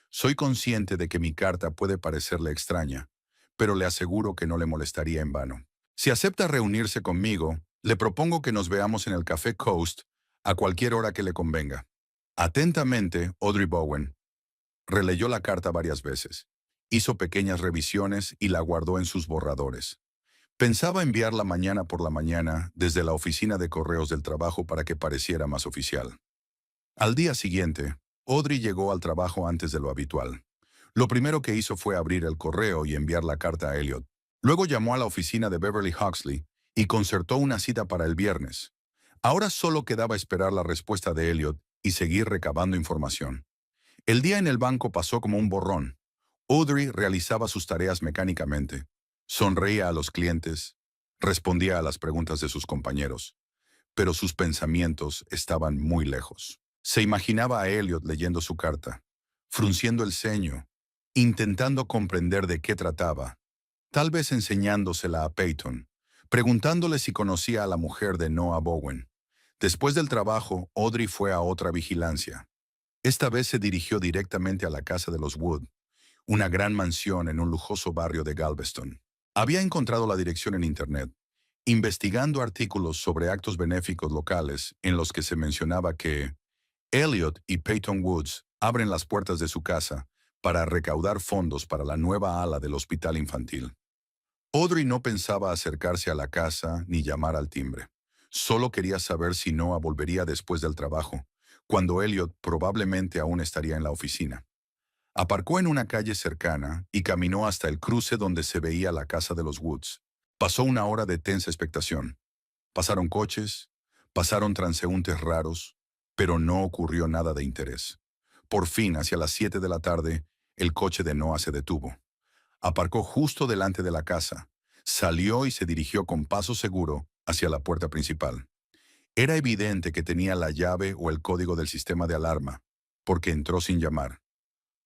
Soy consciente de que mi carta puede parecerle extraña, pero le aseguro que no le molestaría en vano. Si acepta reunirse conmigo, le propongo que nos veamos en el Café Coast a cualquier hora que le convenga. Atentamente, Audrey Bowen. Releyó la carta varias veces. Hizo pequeñas revisiones y la guardó en sus borradores. Pensaba enviarla mañana por la mañana desde la oficina de correos del trabajo para que pareciera más oficial. Al día siguiente, Audrey llegó al trabajo antes de lo habitual. Lo primero que hizo fue abrir el correo y enviar la carta a Elliot. Luego llamó a la oficina de Beverly Huxley y concertó una cita para el viernes. Ahora solo quedaba esperar la respuesta de Elliot y seguir recabando información. El día en el banco pasó como un borrón. Audrey realizaba sus tareas mecánicamente. Sonreía a los clientes, respondía a las preguntas de sus compañeros, pero sus pensamientos estaban muy lejos. Se imaginaba a Elliot leyendo su carta, frunciendo el ceño, intentando comprender de qué trataba, tal vez enseñándosela a Peyton, preguntándole si conocía a la mujer de Noah Bowen. Después del trabajo, Audrey fue a otra vigilancia. Esta vez se dirigió directamente a la casa de los Wood, una gran mansión en un lujoso barrio de Galveston. Había encontrado la dirección en Internet, investigando artículos sobre actos benéficos locales en los que se mencionaba que Elliot y Peyton Woods abren las puertas de su casa para recaudar fondos para la nueva ala del hospital infantil. Audrey no pensaba acercarse a la casa ni llamar al timbre. Solo quería saber si Noah volvería después del trabajo, cuando Elliot probablemente aún estaría en la oficina. Aparcó en una calle cercana y caminó hasta el cruce donde se veía la casa de los Woods. Pasó una hora de tensa expectación. Pasaron coches, pasaron transeúntes raros, pero no ocurrió nada de interés. Por fin, hacia las 7 de la tarde, el coche de Noah se detuvo. Aparcó justo delante de la casa, salió y se dirigió con paso seguro hacia la puerta principal. Era evidente que tenía la llave o el código del sistema de alarma, porque entró sin llamar.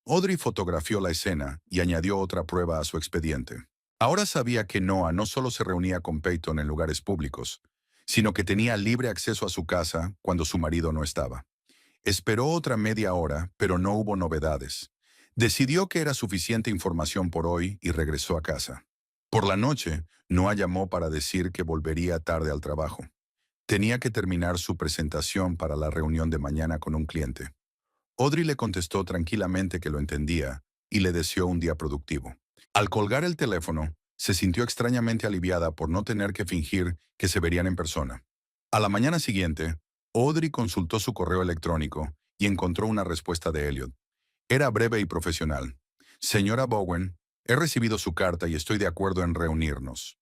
Audrey fotografió la escena y añadió otra prueba a su expediente. Ahora sabía que Noah no solo se reunía con Peyton en lugares públicos, sino que tenía libre acceso a su casa cuando su marido no estaba. Esperó otra media hora, pero no hubo novedades. Decidió que era suficiente información por hoy y regresó a casa. Por la noche, Noah llamó para decir que volvería tarde al trabajo. Tenía que terminar su presentación para la reunión de mañana con un cliente. Audrey le contestó tranquilamente que lo entendía y le deseó un día productivo. Al colgar el teléfono, se sintió extrañamente aliviada por no tener que fingir que se verían en persona. A la mañana siguiente, Audrey consultó su correo electrónico y encontró una respuesta de Elliot. Era breve y profesional. Señora Bowen, he recibido su carta y estoy de acuerdo en reunirnos.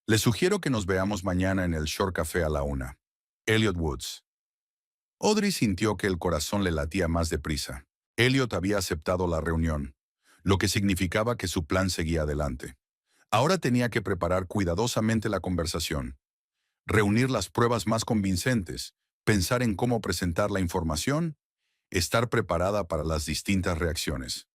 Le sugiero que nos veamos mañana en el Shore Café a la 1. Elliot Woods. Audrey sintió que el corazón le latía más deprisa. Elliot había aceptado la reunión, lo que significaba que su plan seguía adelante. Ahora tenía que preparar cuidadosamente la conversación, reunir las pruebas más convincentes, pensar en cómo presentar la información estar preparada para las distintas reacciones.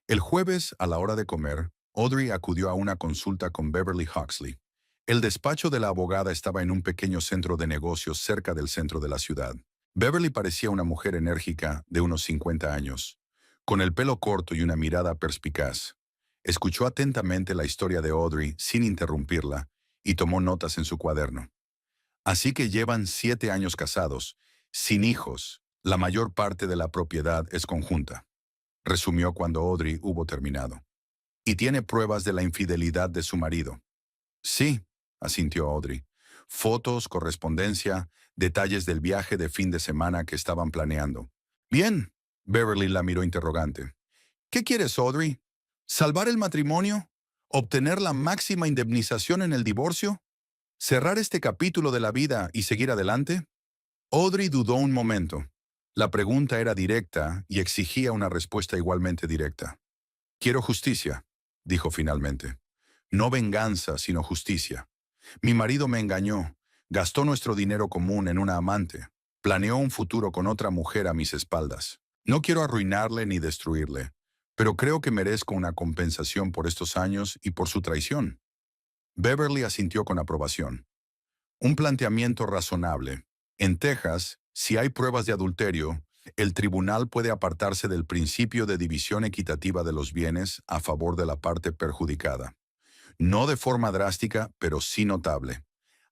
El jueves, a la hora de comer, Audrey acudió a una consulta con Beverly Huxley. El despacho de la abogada estaba en un pequeño centro de negocios cerca del centro de la ciudad. Beverly parecía una mujer enérgica de unos 50 años, con el pelo corto y una mirada perspicaz. Escuchó atentamente la historia de Audrey sin interrumpirla y tomó notas en su cuaderno. Así que llevan 7 años casados, sin hijos. La mayor parte de la propiedad es conjunta, resumió cuando Audrey hubo terminado. Y tiene pruebas de la infidelidad de su marido. Sí, asintió Audrey. Fotos, correspondencia, detalles del viaje de fin de semana que estaban planeando. Bien, Beverly la miró interrogante. ¿Qué quieres, Audrey? ¿Salvar el matrimonio? ¿Obtener la máxima indemnización en el divorcio? ¿Cerrar este capítulo de la vida y seguir adelante? Audrey dudó un momento. La pregunta era directa y exigía una respuesta igualmente directa. Quiero justicia, dijo finalmente. No venganza, sino justicia. Mi marido me engañó, gastó nuestro dinero común en una amante, planeó un futuro con otra mujer a mis espaldas. No quiero arruinarle ni destruirle, pero creo que merezco una compensación por estos años y por su traición. Beverly asintió con aprobación. Un planteamiento razonable. En Texas, si hay pruebas de adulterio, el tribunal puede apartarse del principio de división equitativa de los bienes a favor de la parte perjudicada. No de forma drástica, pero sí notable.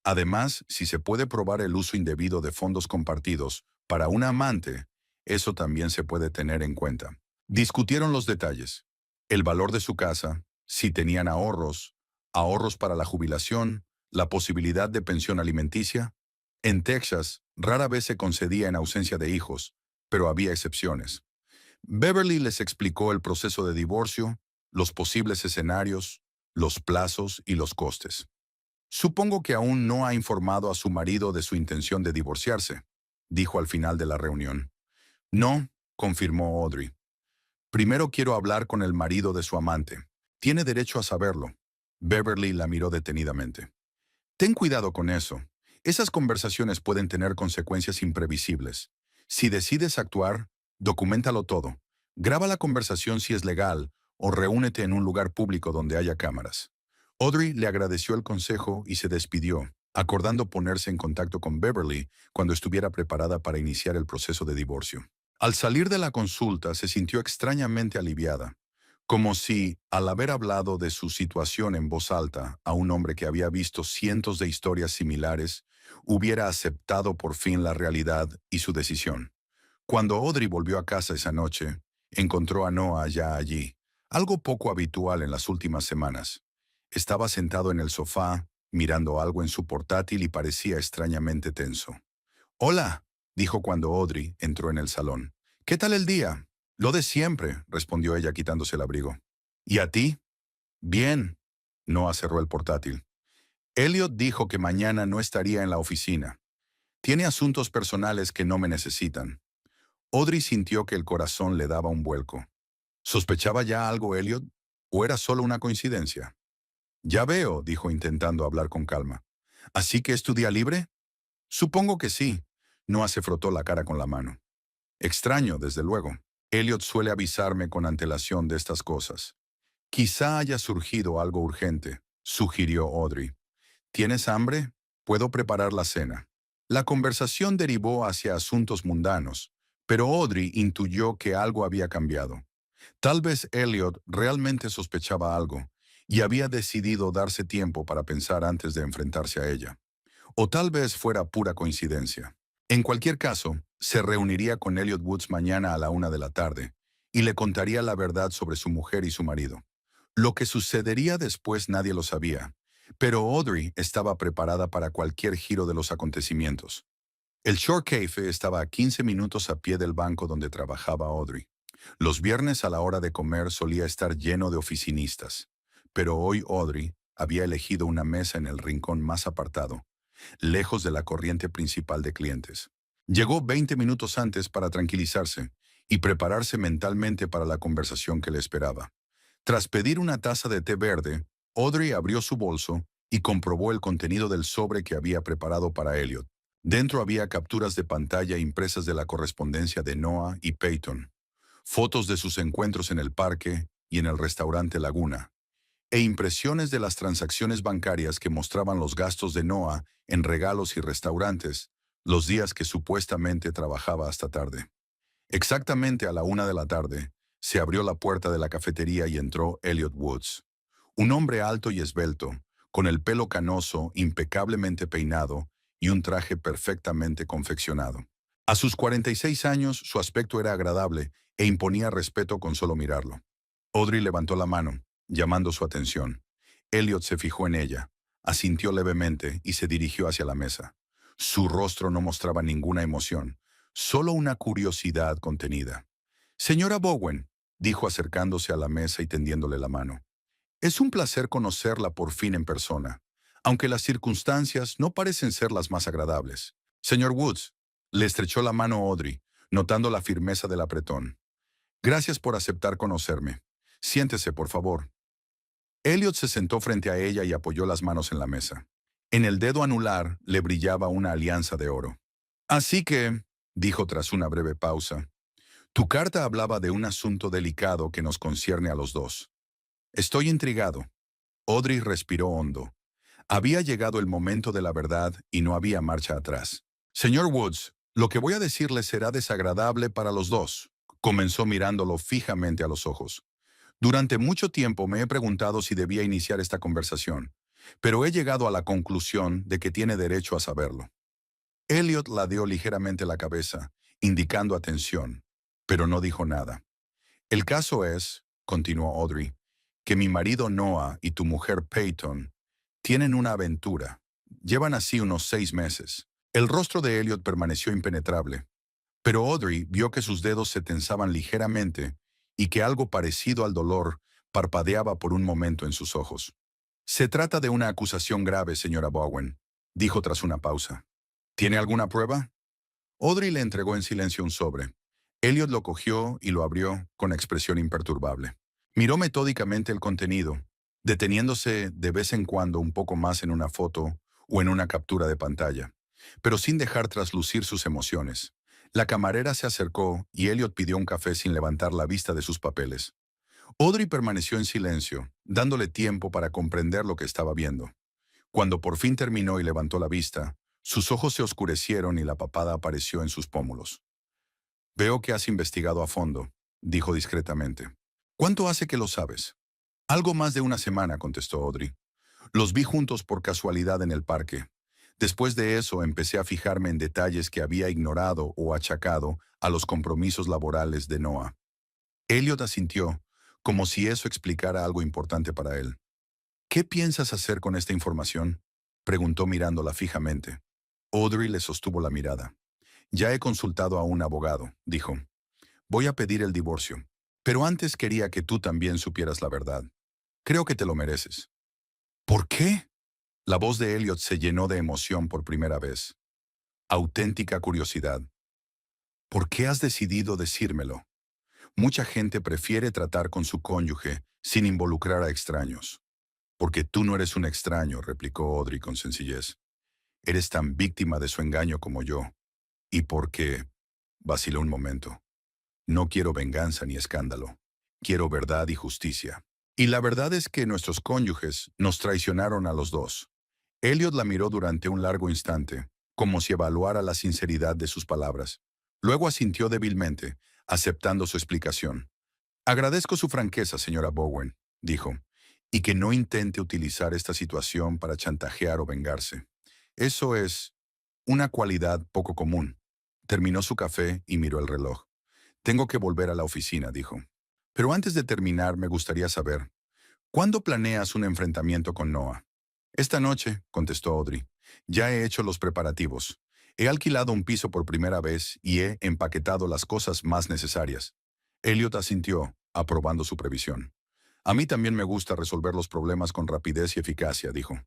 Además, si se puede probar el uso indebido de fondos compartidos para un amante, eso también se puede tener en cuenta. Discutieron los detalles. El valor de su casa, si tenían ahorros, ahorros para la jubilación, la posibilidad de pensión alimenticia. En Texas, rara vez se concedía en ausencia de hijos, pero había excepciones. Beverly les explicó el proceso de divorcio, los posibles escenarios, los plazos y los costes. Supongo que aún no ha informado a su marido de su intención de divorciarse, dijo al final de la reunión. No, confirmó Audrey. Primero quiero hablar con el marido de su amante. Tiene derecho a saberlo. Beverly la miró detenidamente. Ten cuidado con eso. Esas conversaciones pueden tener consecuencias imprevisibles. Si decides actuar, documéntalo todo. Graba la conversación si es legal o reúnete en un lugar público donde haya cámaras. Audrey le agradeció el consejo y se despidió, acordando ponerse en contacto con Beverly cuando estuviera preparada para iniciar el proceso de divorcio. Al salir de la consulta se sintió extrañamente aliviada, como si, al haber hablado de su situación en voz alta a un hombre que había visto cientos de historias similares, hubiera aceptado por fin la realidad y su decisión. Cuando Audrey volvió a casa esa noche, encontró a Noah ya allí, algo poco habitual en las últimas semanas. Estaba sentado en el sofá, mirando algo en su portátil y parecía extrañamente tenso. «Hola», dijo cuando Audrey entró en el salón. «¿Qué tal el día?» «Lo de siempre», respondió ella quitándose el abrigo. «¿Y a ti?» «Bien». Noah cerró el portátil. «Elliot dijo que mañana no estaría en la oficina. Tiene asuntos personales que no me necesitan». Audrey sintió que el corazón le daba un vuelco. ¿Sospechaba ya algo Elliot? ¿O era solo una coincidencia? «Ya veo», dijo intentando hablar con calma. «¿Así que es tu día libre?» «Supongo que sí». Noah se frotó la cara con la mano. «Extraño, desde luego. Elliot suele avisarme con antelación de estas cosas». «Quizá haya surgido algo urgente», sugirió Audrey. «¿Tienes hambre? Puedo preparar la cena». La conversación derivó hacia asuntos mundanos, pero Audrey intuyó que algo había cambiado. Tal vez Elliot realmente sospechaba algo y había decidido darse tiempo para pensar antes de enfrentarse a ella. O tal vez fuera pura coincidencia. En cualquier caso, se reuniría con Elliot Woods mañana a la 1 de la tarde y le contaría la verdad sobre su mujer y su marido. Lo que sucedería después nadie lo sabía, pero Audrey estaba preparada para cualquier giro de los acontecimientos. El Shore Cafe estaba a 15 minutos a pie del banco donde trabajaba Audrey. Los viernes a la hora de comer solía estar lleno de oficinistas, pero hoy Audrey había elegido una mesa en el rincón más apartado, lejos de la corriente principal de clientes. Llegó 20 minutos antes para tranquilizarse y prepararse mentalmente para la conversación que le esperaba. Tras pedir una taza de té verde, Audrey abrió su bolso y comprobó el contenido del sobre que había preparado para Elliot. Dentro había capturas de pantalla impresas de la correspondencia de Noah y Peyton, fotos de sus encuentros en el parque y en el restaurante Laguna, e impresiones de las transacciones bancarias que mostraban los gastos de Noah en regalos y restaurantes, los días que supuestamente trabajaba hasta tarde. Exactamente a la 1 de la tarde, se abrió la puerta de la cafetería y entró Elliot Woods. Un hombre alto y esbelto, con el pelo canoso, impecablemente peinado y un traje perfectamente confeccionado. A sus 46 años, su aspecto era agradable e imponía respeto con solo mirarlo. Audrey levantó la mano, llamando su atención. Elliot se fijó en ella, asintió levemente y se dirigió hacia la mesa. Su rostro no mostraba ninguna emoción, solo una curiosidad contenida. Señora Bowen, dijo acercándose a la mesa y tendiéndole la mano. Es un placer conocerla por fin en persona, aunque las circunstancias no parecen ser las más agradables. Señor Woods, le estrechó la mano Audrey, notando la firmeza del apretón. Gracias por aceptar conocerme. Siéntese, por favor. Elliot se sentó frente a ella y apoyó las manos en la mesa. En el dedo anular le brillaba una alianza de oro. Así que, dijo tras una breve pausa, tu carta hablaba de un asunto delicado que nos concierne a los dos. Estoy intrigado. Audrey respiró hondo. Había llegado el momento de la verdad y no había marcha atrás. Señor Woods, lo que voy a decirle será desagradable para los dos, comenzó mirándolo fijamente a los ojos. Durante mucho tiempo me he preguntado si debía iniciar esta conversación, pero he llegado a la conclusión de que tiene derecho a saberlo. Elliot ladeó ligeramente la cabeza, indicando atención, pero no dijo nada. El caso es, continuó Audrey, que mi marido Noah y tu mujer Peyton tienen una aventura. Llevan así unos 6 meses. El rostro de Elliot permaneció impenetrable, pero Audrey vio que sus dedos se tensaban ligeramente y que algo parecido al dolor parpadeaba por un momento en sus ojos. Se trata de una acusación grave, señora Bowen, dijo tras una pausa. ¿Tiene alguna prueba? Audrey le entregó en silencio un sobre. Elliot lo cogió y lo abrió con expresión imperturbable. Miró metódicamente el contenido, deteniéndose de vez en cuando un poco más en una foto o en una captura de pantalla, pero sin dejar traslucir sus emociones. La camarera se acercó y Elliot pidió un café sin levantar la vista de sus papeles. Audrey permaneció en silencio, dándole tiempo para comprender lo que estaba viendo. Cuando por fin terminó y levantó la vista, sus ojos se oscurecieron y la papada apareció en sus pómulos. Veo que has investigado a fondo, dijo discretamente. ¿Cuánto hace que lo sabes? Algo más de una semana, contestó Audrey. Los vi juntos por casualidad en el parque. Después de eso empecé a fijarme en detalles que había ignorado o achacado a los compromisos laborales de Noah. Elliot asintió, como si eso explicara algo importante para él. ¿Qué piensas hacer con esta información?, preguntó mirándola fijamente. Audrey le sostuvo la mirada. Ya he consultado a un abogado, dijo. Voy a pedir el divorcio, pero antes quería que tú también supieras la verdad. Creo que te lo mereces. ¿Por qué? La voz de Elliot se llenó de emoción por primera vez. Auténtica curiosidad. ¿Por qué has decidido decírmelo? Mucha gente prefiere tratar con su cónyuge sin involucrar a extraños. Porque tú no eres un extraño, replicó Audrey con sencillez. Eres tan víctima de su engaño como yo. ¿Y por qué? Vaciló un momento. No quiero venganza ni escándalo. Quiero verdad y justicia. Y la verdad es que nuestros cónyuges nos traicionaron a los dos. Elliot la miró durante un largo instante, como si evaluara la sinceridad de sus palabras. Luego asintió débilmente, aceptando su explicación. Agradezco su franqueza, señora Bowen, dijo, y que no intente utilizar esta situación para chantajear o vengarse. Eso es una cualidad poco común. Terminó su café y miró el reloj. Tengo que volver a la oficina, dijo. Pero antes de terminar, me gustaría saber, ¿cuándo planeas un enfrentamiento con Noah? Esta noche, contestó Audrey. Ya he hecho los preparativos. He alquilado un piso por primera vez y he empaquetado las cosas más necesarias. Elliot asintió, aprobando su previsión. A mí también me gusta resolver los problemas con rapidez y eficacia, dijo.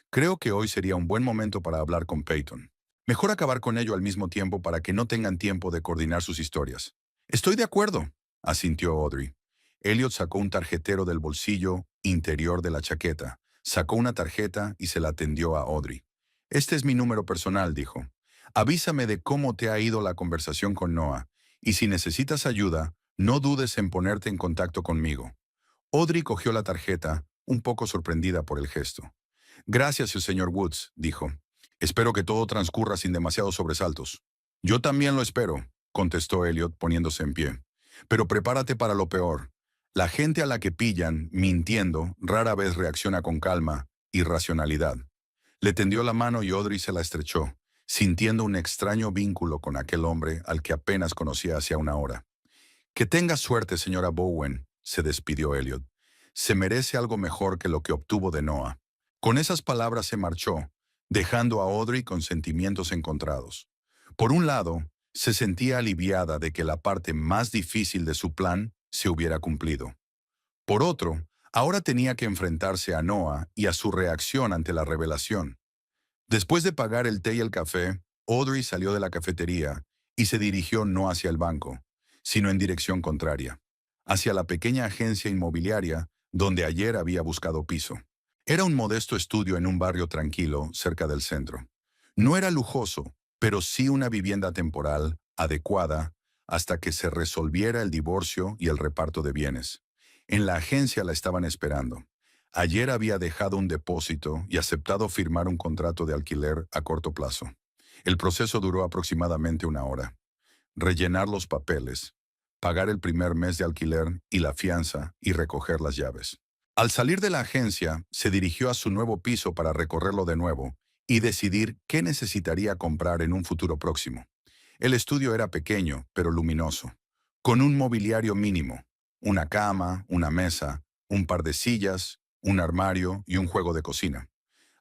Creo que hoy sería un buen momento para hablar con Peyton. Mejor acabar con ello al mismo tiempo para que no tengan tiempo de coordinar sus historias. Estoy de acuerdo, asintió Audrey. Elliot sacó un tarjetero del bolsillo interior de la chaqueta, sacó una tarjeta y se la tendió a Audrey. Este es mi número personal, dijo. Avísame de cómo te ha ido la conversación con Noah, y si necesitas ayuda, no dudes en ponerte en contacto conmigo. Audrey cogió la tarjeta, un poco sorprendida por el gesto. Gracias, señor Woods, dijo. Espero que todo transcurra sin demasiados sobresaltos. Yo también lo espero, contestó Elliot poniéndose en pie. Pero prepárate para lo peor. La gente a la que pillan, mintiendo, rara vez reacciona con calma y racionalidad. Le tendió la mano y Audrey se la estrechó, sintiendo un extraño vínculo con aquel hombre al que apenas conocía hacía una hora. Que tenga suerte, señora Bowen, se despidió Elliot. Se merece algo mejor que lo que obtuvo de Noah. Con esas palabras se marchó, dejando a Audrey con sentimientos encontrados. Por un lado, se sentía aliviada de que la parte más difícil de su plan se hubiera cumplido. Por otro, ahora tenía que enfrentarse a Noah y a su reacción ante la revelación. Después de pagar el té y el café, Audrey salió de la cafetería y se dirigió no hacia el banco, sino en dirección contraria, hacia la pequeña agencia inmobiliaria donde ayer había buscado piso. Era un modesto estudio en un barrio tranquilo cerca del centro. No era lujoso, pero sí una vivienda temporal, adecuada, hasta que se resolviera el divorcio y el reparto de bienes. En la agencia la estaban esperando. Ayer había dejado un depósito y aceptado firmar un contrato de alquiler a corto plazo. El proceso duró aproximadamente una hora. Rellenar los papeles, pagar el primer mes de alquiler y la fianza y recoger las llaves. Al salir de la agencia, se dirigió a su nuevo piso para recorrerlo de nuevo y decidir qué necesitaría comprar en un futuro próximo. El estudio era pequeño, pero luminoso, con un mobiliario mínimo, una cama, una mesa, un par de sillas, un armario y un juego de cocina.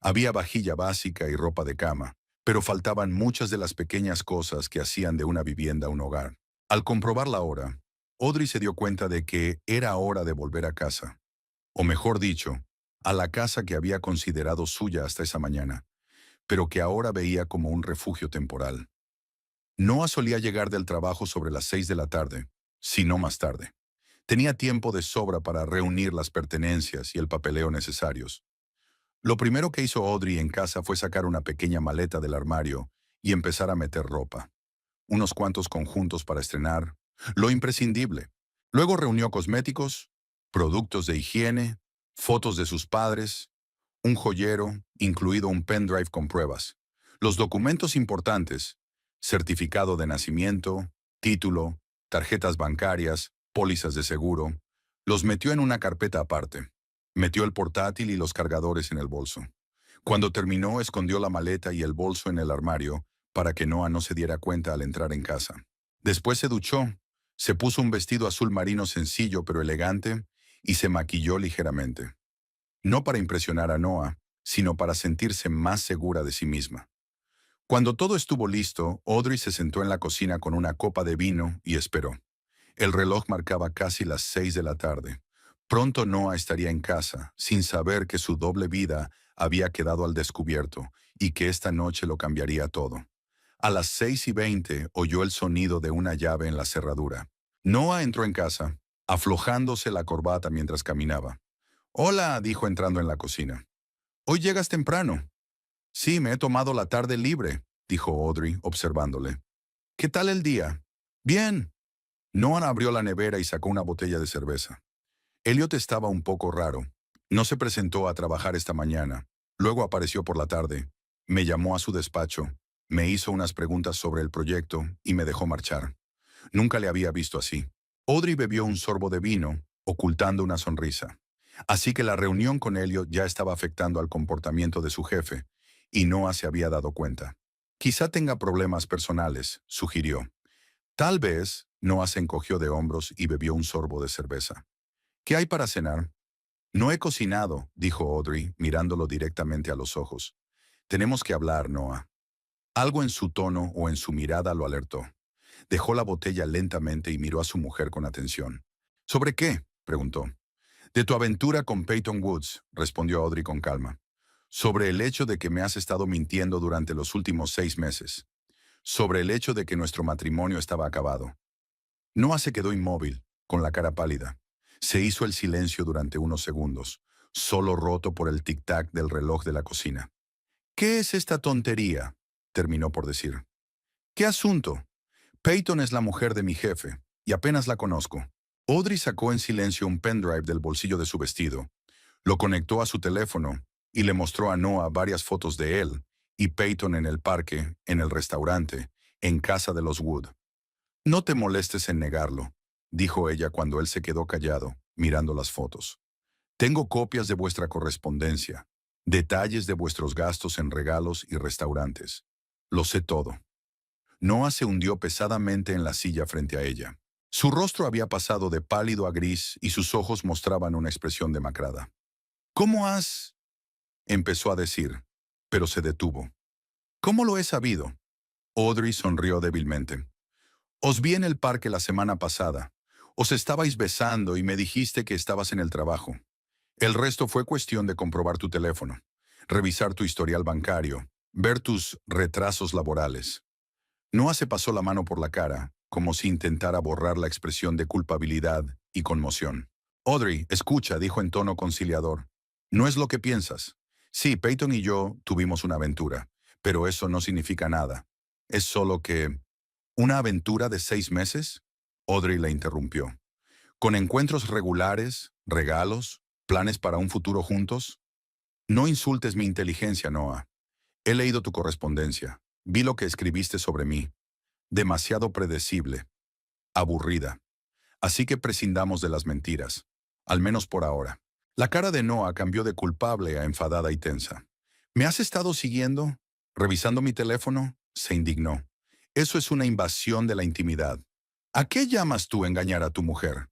Había vajilla básica y ropa de cama, pero faltaban muchas de las pequeñas cosas que hacían de una vivienda un hogar. Al comprobar la hora, Audrey se dio cuenta de que era hora de volver a casa, o mejor dicho, a la casa que había considerado suya hasta esa mañana, pero que ahora veía como un refugio temporal. Noah solía llegar del trabajo sobre las 6 de la tarde, si no más tarde. Tenía tiempo de sobra para reunir las pertenencias y el papeleo necesarios. Lo primero que hizo Audrey en casa fue sacar una pequeña maleta del armario y empezar a meter ropa. Unos cuantos conjuntos para estrenar, lo imprescindible. Luego reunió cosméticos, productos de higiene, fotos de sus padres, un joyero, incluido un pendrive con pruebas, los documentos importantes, certificado de nacimiento, título, tarjetas bancarias, pólizas de seguro, los metió en una carpeta aparte. Metió el portátil y los cargadores en el bolso. Cuando terminó, escondió la maleta y el bolso en el armario para que Noah no se diera cuenta al entrar en casa. Después se duchó, se puso un vestido azul marino sencillo pero elegante y se maquilló ligeramente. No para impresionar a Noah, sino para sentirse más segura de sí misma. Cuando todo estuvo listo, Audrey se sentó en la cocina con una copa de vino y esperó. El reloj marcaba casi las 6 de la tarde. Pronto Noah estaría en casa, sin saber que su doble vida había quedado al descubierto y que esta noche lo cambiaría todo. A las 6:20 oyó el sonido de una llave en la cerradura. Noah entró en casa, aflojándose la corbata mientras caminaba. «Hola», dijo entrando en la cocina. «Hoy llegas temprano». «Sí, me he tomado la tarde libre», dijo Audrey, observándole. «¿Qué tal el día?» «Bien». Noah abrió la nevera y sacó una botella de cerveza. Elliot estaba un poco raro. No se presentó a trabajar esta mañana. Luego apareció por la tarde. Me llamó a su despacho. Me hizo unas preguntas sobre el proyecto y me dejó marchar. Nunca le había visto así. Audrey bebió un sorbo de vino, ocultando una sonrisa. Así que la reunión con Elliot ya estaba afectando al comportamiento de su jefe, y Noah se había dado cuenta. Quizá tenga problemas personales, sugirió. Tal vez. Noah se encogió de hombros y bebió un sorbo de cerveza. ¿Qué hay para cenar? No he cocinado, dijo Audrey, mirándolo directamente a los ojos. Tenemos que hablar, Noah. Algo en su tono o en su mirada lo alertó. Dejó la botella lentamente y miró a su mujer con atención. ¿Sobre qué?, preguntó. De tu aventura con Peyton Woods, respondió Audrey con calma. Sobre el hecho de que me has estado mintiendo durante los últimos 6 meses. Sobre el hecho de que nuestro matrimonio estaba acabado. Noah se quedó inmóvil, con la cara pálida. Se hizo el silencio durante unos segundos, solo roto por el tic-tac del reloj de la cocina. «¿Qué es esta tontería?», terminó por decir. ¿Qué asunto? Peyton es la mujer de mi jefe, y apenas la conozco. Audrey sacó en silencio un pendrive del bolsillo de su vestido, lo conectó a su teléfono y le mostró a Noah varias fotos de él y Peyton en el parque, en el restaurante, en casa de los Wood. No te molestes en negarlo, dijo ella cuando él se quedó callado, mirando las fotos. Tengo copias de vuestra correspondencia, detalles de vuestros gastos en regalos y restaurantes. Lo sé todo. Noah se hundió pesadamente en la silla frente a ella. Su rostro había pasado de pálido a gris y sus ojos mostraban una expresión demacrada. ¿Cómo has? Empezó a decir, pero se detuvo. ¿Cómo lo he sabido? Audrey sonrió débilmente. Os vi en el parque la semana pasada. Os estabais besando y me dijiste que estabas en el trabajo. El resto fue cuestión de comprobar tu teléfono, revisar tu historial bancario, ver tus retrasos laborales. Noah se pasó la mano por la cara, como si intentara borrar la expresión de culpabilidad y conmoción. Audrey, escucha, dijo en tono conciliador. No es lo que piensas. Sí, Peyton y yo tuvimos una aventura, pero eso no significa nada. Es solo que... ¿Una aventura de 6 meses? Audrey la interrumpió. ¿Con encuentros regulares, regalos, planes para un futuro juntos? No insultes mi inteligencia, Noah. He leído tu correspondencia. Vi lo que escribiste sobre mí. Demasiado predecible. Aburrida. Así que prescindamos de las mentiras. Al menos por ahora. La cara de Noah cambió de culpable a enfadada y tensa. ¿Me has estado siguiendo? ¿Revisando mi teléfono? Se indignó. Eso es una invasión de la intimidad. ¿A qué llamas tú engañar a tu mujer?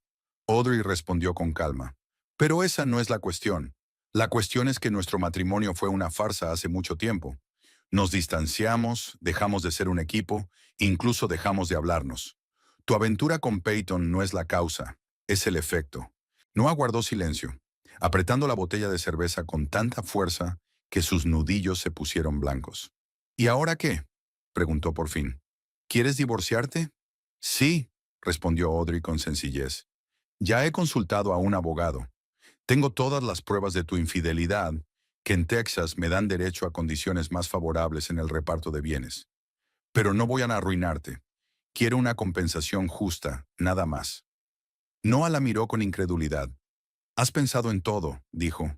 Audrey respondió con calma. Pero esa no es la cuestión. La cuestión es que nuestro matrimonio fue una farsa hace mucho tiempo. Nos distanciamos, dejamos de ser un equipo, incluso dejamos de hablarnos. Tu aventura con Peyton no es la causa, es el efecto. Noah guardó silencio, apretando la botella de cerveza con tanta fuerza que sus nudillos se pusieron blancos. ¿Y ahora qué? Preguntó por fin. ¿Quieres divorciarte? Sí, respondió Audrey con sencillez. Ya he consultado a un abogado. Tengo todas las pruebas de tu infidelidad, que en Texas me dan derecho a condiciones más favorables en el reparto de bienes. Pero no voy a arruinarte. Quiero una compensación justa, nada más. Noah la miró con incredulidad. Has pensado en todo, dijo.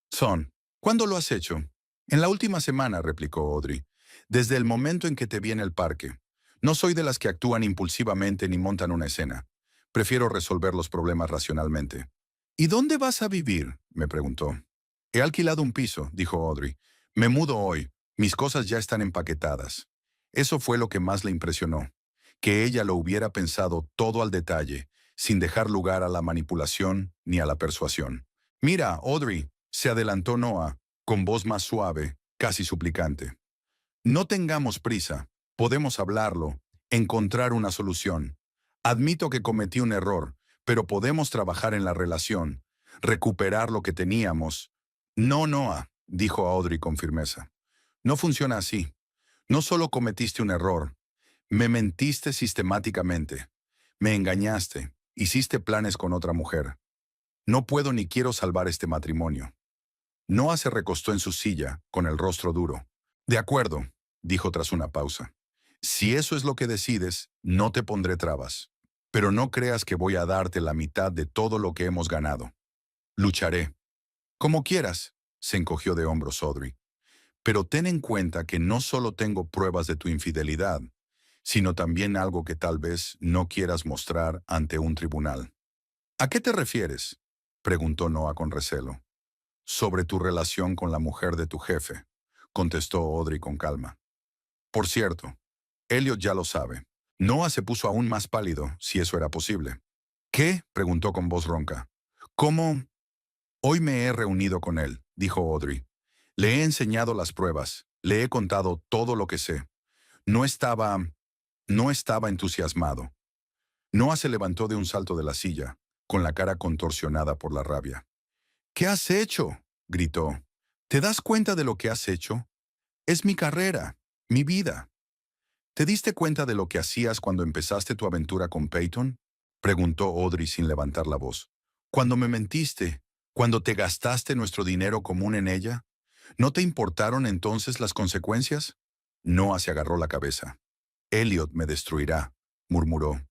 Son. ¿Cuándo lo has hecho? En la última semana, replicó Audrey. Desde el momento en que te vi en el parque. No soy de las que actúan impulsivamente ni montan una escena. Prefiero resolver los problemas racionalmente. ¿Y dónde vas a vivir? Me preguntó. He alquilado un piso, dijo Audrey. Me mudo hoy. Mis cosas ya están empaquetadas. Eso fue lo que más le impresionó. Que ella lo hubiera pensado todo al detalle, sin dejar lugar a la manipulación ni a la persuasión. Mira, Audrey, se adelantó Noah, con voz más suave, casi suplicante. No tengamos prisa. Podemos hablarlo, encontrar una solución. Admito que cometí un error, pero podemos trabajar en la relación, recuperar lo que teníamos. No, Noah, dijo Audrey con firmeza. No funciona así. No solo cometiste un error, me mentiste sistemáticamente. Me engañaste, hiciste planes con otra mujer. No puedo ni quiero salvar este matrimonio. Noah se recostó en su silla, con el rostro duro. De acuerdo, dijo tras una pausa. Si eso es lo que decides, no te pondré trabas. Pero no creas que voy a darte la mitad de todo lo que hemos ganado. Lucharé. Como quieras, se encogió de hombros Audrey. Pero ten en cuenta que no solo tengo pruebas de tu infidelidad, sino también algo que tal vez no quieras mostrar ante un tribunal. ¿A qué te refieres? Preguntó Noah con recelo. Sobre tu relación con la mujer de tu jefe, contestó Audrey con calma. Por cierto, Elliot ya lo sabe. Noah se puso aún más pálido, si eso era posible. ¿Qué? Preguntó con voz ronca. ¿Cómo? Hoy me he reunido con él, dijo Audrey. Le he enseñado las pruebas, le he contado todo lo que sé. No estaba... no estaba entusiasmado. Noah se levantó de un salto de la silla, con la cara contorsionada por la rabia. ¿Qué has hecho? Gritó. ¿Te das cuenta de lo que has hecho? Es mi carrera, mi vida. ¿Te diste cuenta de lo que hacías cuando empezaste tu aventura con Peyton? Preguntó Audrey sin levantar la voz. Cuando me mentiste, cuando te gastaste nuestro dinero común en ella, ¿no te importaron entonces las consecuencias? Noah se agarró la cabeza. Elliot me destruirá, murmuró.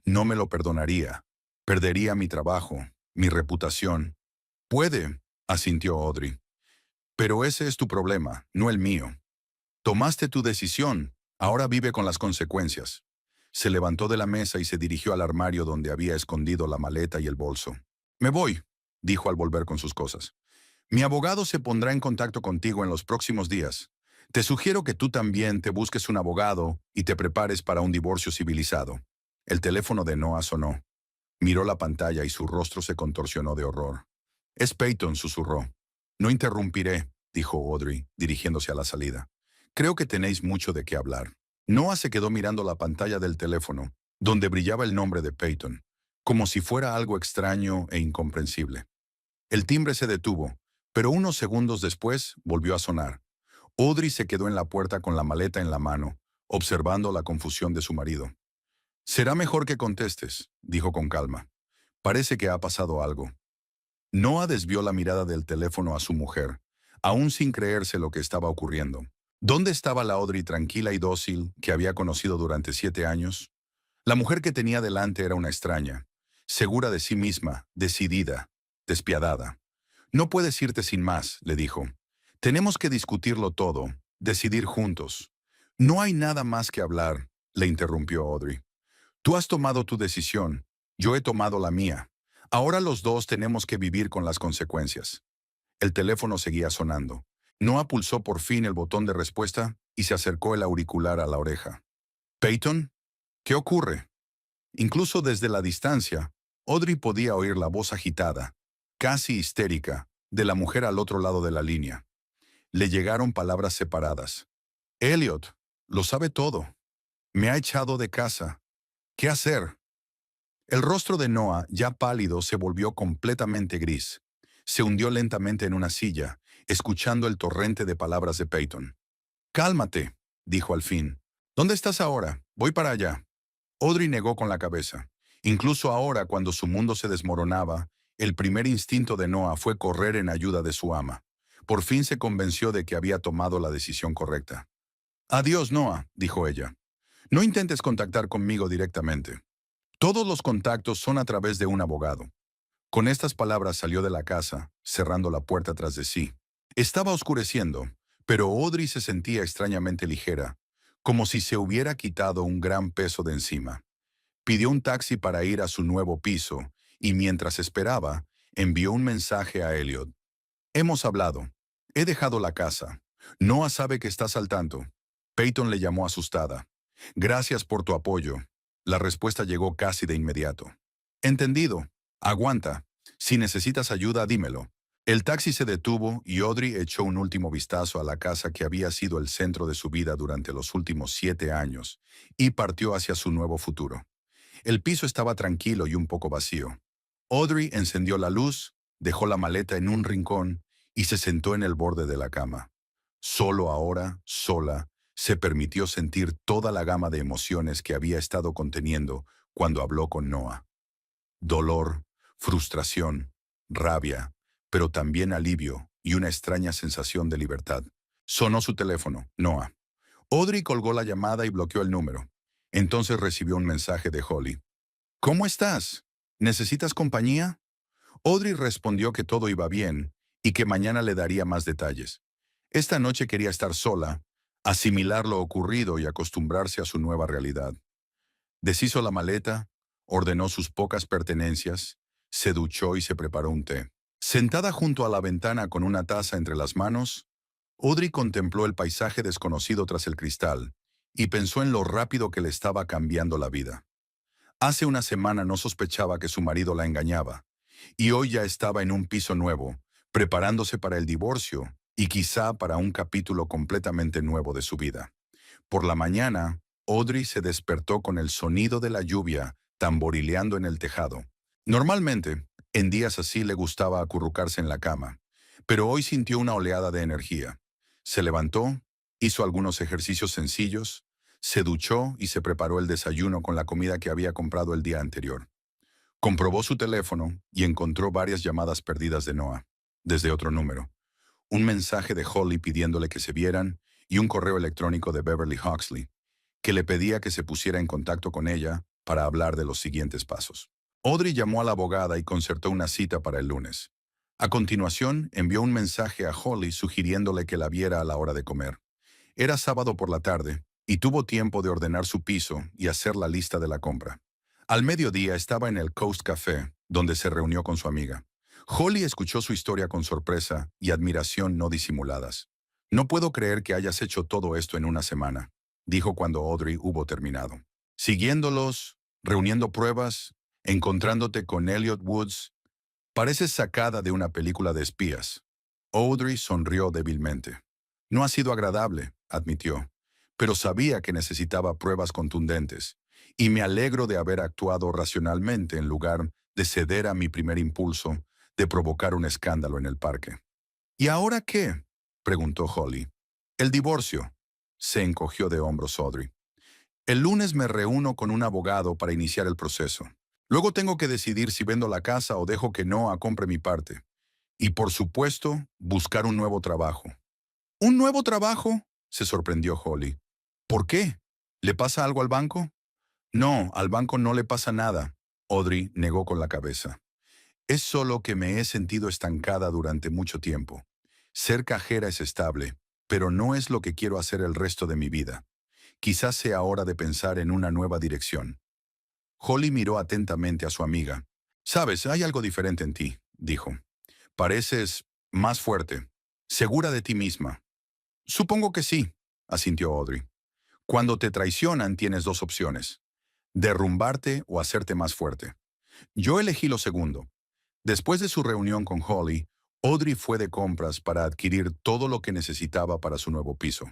No me lo perdonaría. Perdería mi trabajo, mi reputación. Puede, asintió Audrey. Pero ese es tu problema, no el mío. Tomaste tu decisión, ahora vive con las consecuencias. Se levantó de la mesa y se dirigió al armario donde había escondido la maleta y el bolso. Me voy, dijo al volver con sus cosas. Mi abogado se pondrá en contacto contigo en los próximos días. Te sugiero que tú también te busques un abogado y te prepares para un divorcio civilizado. El teléfono de Noah sonó. Miró la pantalla y su rostro se contorsionó de horror. Es Peyton, susurró. No interrumpiré, dijo Audrey, dirigiéndose a la salida. Creo que tenéis mucho de qué hablar. Noah se quedó mirando la pantalla del teléfono, donde brillaba el nombre de Peyton, como si fuera algo extraño e incomprensible. El timbre se detuvo, pero unos segundos después volvió a sonar. Audrey se quedó en la puerta con la maleta en la mano, observando la confusión de su marido. Será mejor que contestes, dijo con calma. Parece que ha pasado algo. Noah desvió la mirada del teléfono a su mujer, aún sin creerse lo que estaba ocurriendo. ¿Dónde estaba la Audrey tranquila y dócil que había conocido durante 7 años? La mujer que tenía delante era una extraña, segura de sí misma, decidida, despiadada. No puedes irte sin más, le dijo. Tenemos que discutirlo todo, decidir juntos. No hay nada más que hablar, le interrumpió Audrey. Tú has tomado tu decisión, yo he tomado la mía. Ahora los dos tenemos que vivir con las consecuencias. El teléfono seguía sonando. Noah pulsó por fin el botón de respuesta y se acercó el auricular a la oreja. ¿Peyton? ¿Qué ocurre? Incluso desde la distancia, Audrey podía oír la voz agitada, casi histérica, de la mujer al otro lado de la línea. Le llegaron palabras separadas. Elliot, lo sabe todo. Me ha echado de casa. ¿Qué hacer? El rostro de Noah, ya pálido, se volvió completamente gris. Se hundió lentamente en una silla, escuchando el torrente de palabras de Peyton. Cálmate, dijo al fin. ¿Dónde estás ahora? Voy para allá. Audrey negó con la cabeza. Incluso ahora, cuando su mundo se desmoronaba, el primer instinto de Noah fue correr en ayuda de su ama. Por fin se convenció de que había tomado la decisión correcta. Adiós, Noah, dijo ella. No intentes contactar conmigo directamente. Todos los contactos son a través de un abogado. Con estas palabras salió de la casa, cerrando la puerta tras de sí. Estaba oscureciendo, pero Audrey se sentía extrañamente ligera, como si se hubiera quitado un gran peso de encima. Pidió un taxi para ir a su nuevo piso, y mientras esperaba, envió un mensaje a Elliot. Hemos hablado. He dejado la casa. Noah sabe que estás al tanto. Peyton le llamó asustada. Gracias por tu apoyo. La respuesta llegó casi de inmediato. Entendido. Aguanta. Si necesitas ayuda, dímelo. El taxi se detuvo y Audrey echó un último vistazo a la casa que había sido el centro de su vida durante los últimos 7 años y partió hacia su nuevo futuro. El piso estaba tranquilo y un poco vacío. Audrey encendió la luz, dejó la maleta en un rincón y se sentó en el borde de la cama. Solo ahora, sola, se permitió sentir toda la gama de emociones que había estado conteniendo cuando habló con Noah. Dolor, frustración, rabia, pero también alivio y una extraña sensación de libertad. Sonó su teléfono, Noah. Audrey colgó la llamada y bloqueó el número. Entonces recibió un mensaje de Holly. ¿Cómo estás? ¿Necesitas compañía? Audrey respondió que todo iba bien y que mañana le daría más detalles. Esta noche quería estar sola, asimilar lo ocurrido y acostumbrarse a su nueva realidad. Deshizo la maleta, ordenó sus pocas pertenencias, se duchó y se preparó un té. Sentada junto a la ventana con una taza entre las manos, Audrey contempló el paisaje desconocido tras el cristal y pensó en lo rápido que le estaba cambiando la vida. Hace una semana no sospechaba que su marido la engañaba, y hoy ya estaba en un piso nuevo, preparándose para el divorcio y quizá para un capítulo completamente nuevo de su vida. Por la mañana, Audrey se despertó con el sonido de la lluvia tamborileando en el tejado. Normalmente, en días así le gustaba acurrucarse en la cama, pero hoy sintió una oleada de energía. Se levantó, hizo algunos ejercicios sencillos, se duchó y se preparó el desayuno con la comida que había comprado el día anterior. Comprobó su teléfono y encontró varias llamadas perdidas de Noah, desde otro número. Un mensaje de Holly pidiéndole que se vieran y un correo electrónico de Beverly Huxley. que le pedía que se pusiera en contacto con ella para hablar de los siguientes pasos. Audrey llamó a la abogada y concertó una cita para el lunes. A continuación, envió un mensaje a Holly sugiriéndole que la viera a la hora de comer. Era sábado por la tarde, y tuvo tiempo de ordenar su piso y hacer la lista de la compra. Al mediodía estaba en el Coast Café, donde se reunió con su amiga. Holly escuchó su historia con sorpresa y admiración no disimuladas. «No puedo creer que hayas hecho todo esto en una semana», dijo cuando Audrey hubo terminado. «Siguiéndolos, reuniendo pruebas, encontrándote con Elliot Woods. Pareces sacada de una película de espías». Audrey sonrió débilmente. «No ha sido agradable», admitió, «pero sabía que necesitaba pruebas contundentes, y me alegro de haber actuado racionalmente en lugar de ceder a mi primer impulso de provocar un escándalo en el parque». «¿Y ahora qué?», preguntó Holly. «El divorcio», se encogió de hombros Audrey. «El lunes me reúno con un abogado para iniciar el proceso. Luego tengo que decidir si vendo la casa o dejo que Noah compre mi parte. Y por supuesto, buscar un nuevo trabajo». «¿Un nuevo trabajo?», se sorprendió Holly. «¿Por qué? ¿Le pasa algo al banco?». «No, al banco no le pasa nada», Audrey negó con la cabeza. «Es solo que me he sentido estancada durante mucho tiempo. Ser cajera es estable, pero no es lo que quiero hacer el resto de mi vida. Quizás sea hora de pensar en una nueva dirección». Holly miró atentamente a su amiga. «Sabes, hay algo diferente en ti», dijo. «Pareces más fuerte, segura de ti misma». «Supongo que sí», asintió Audrey. «Cuando te traicionan tienes dos opciones: derrumbarte o hacerte más fuerte. Yo elegí lo segundo». Después de su reunión con Holly, Audrey fue de compras para adquirir todo lo que necesitaba para su nuevo piso.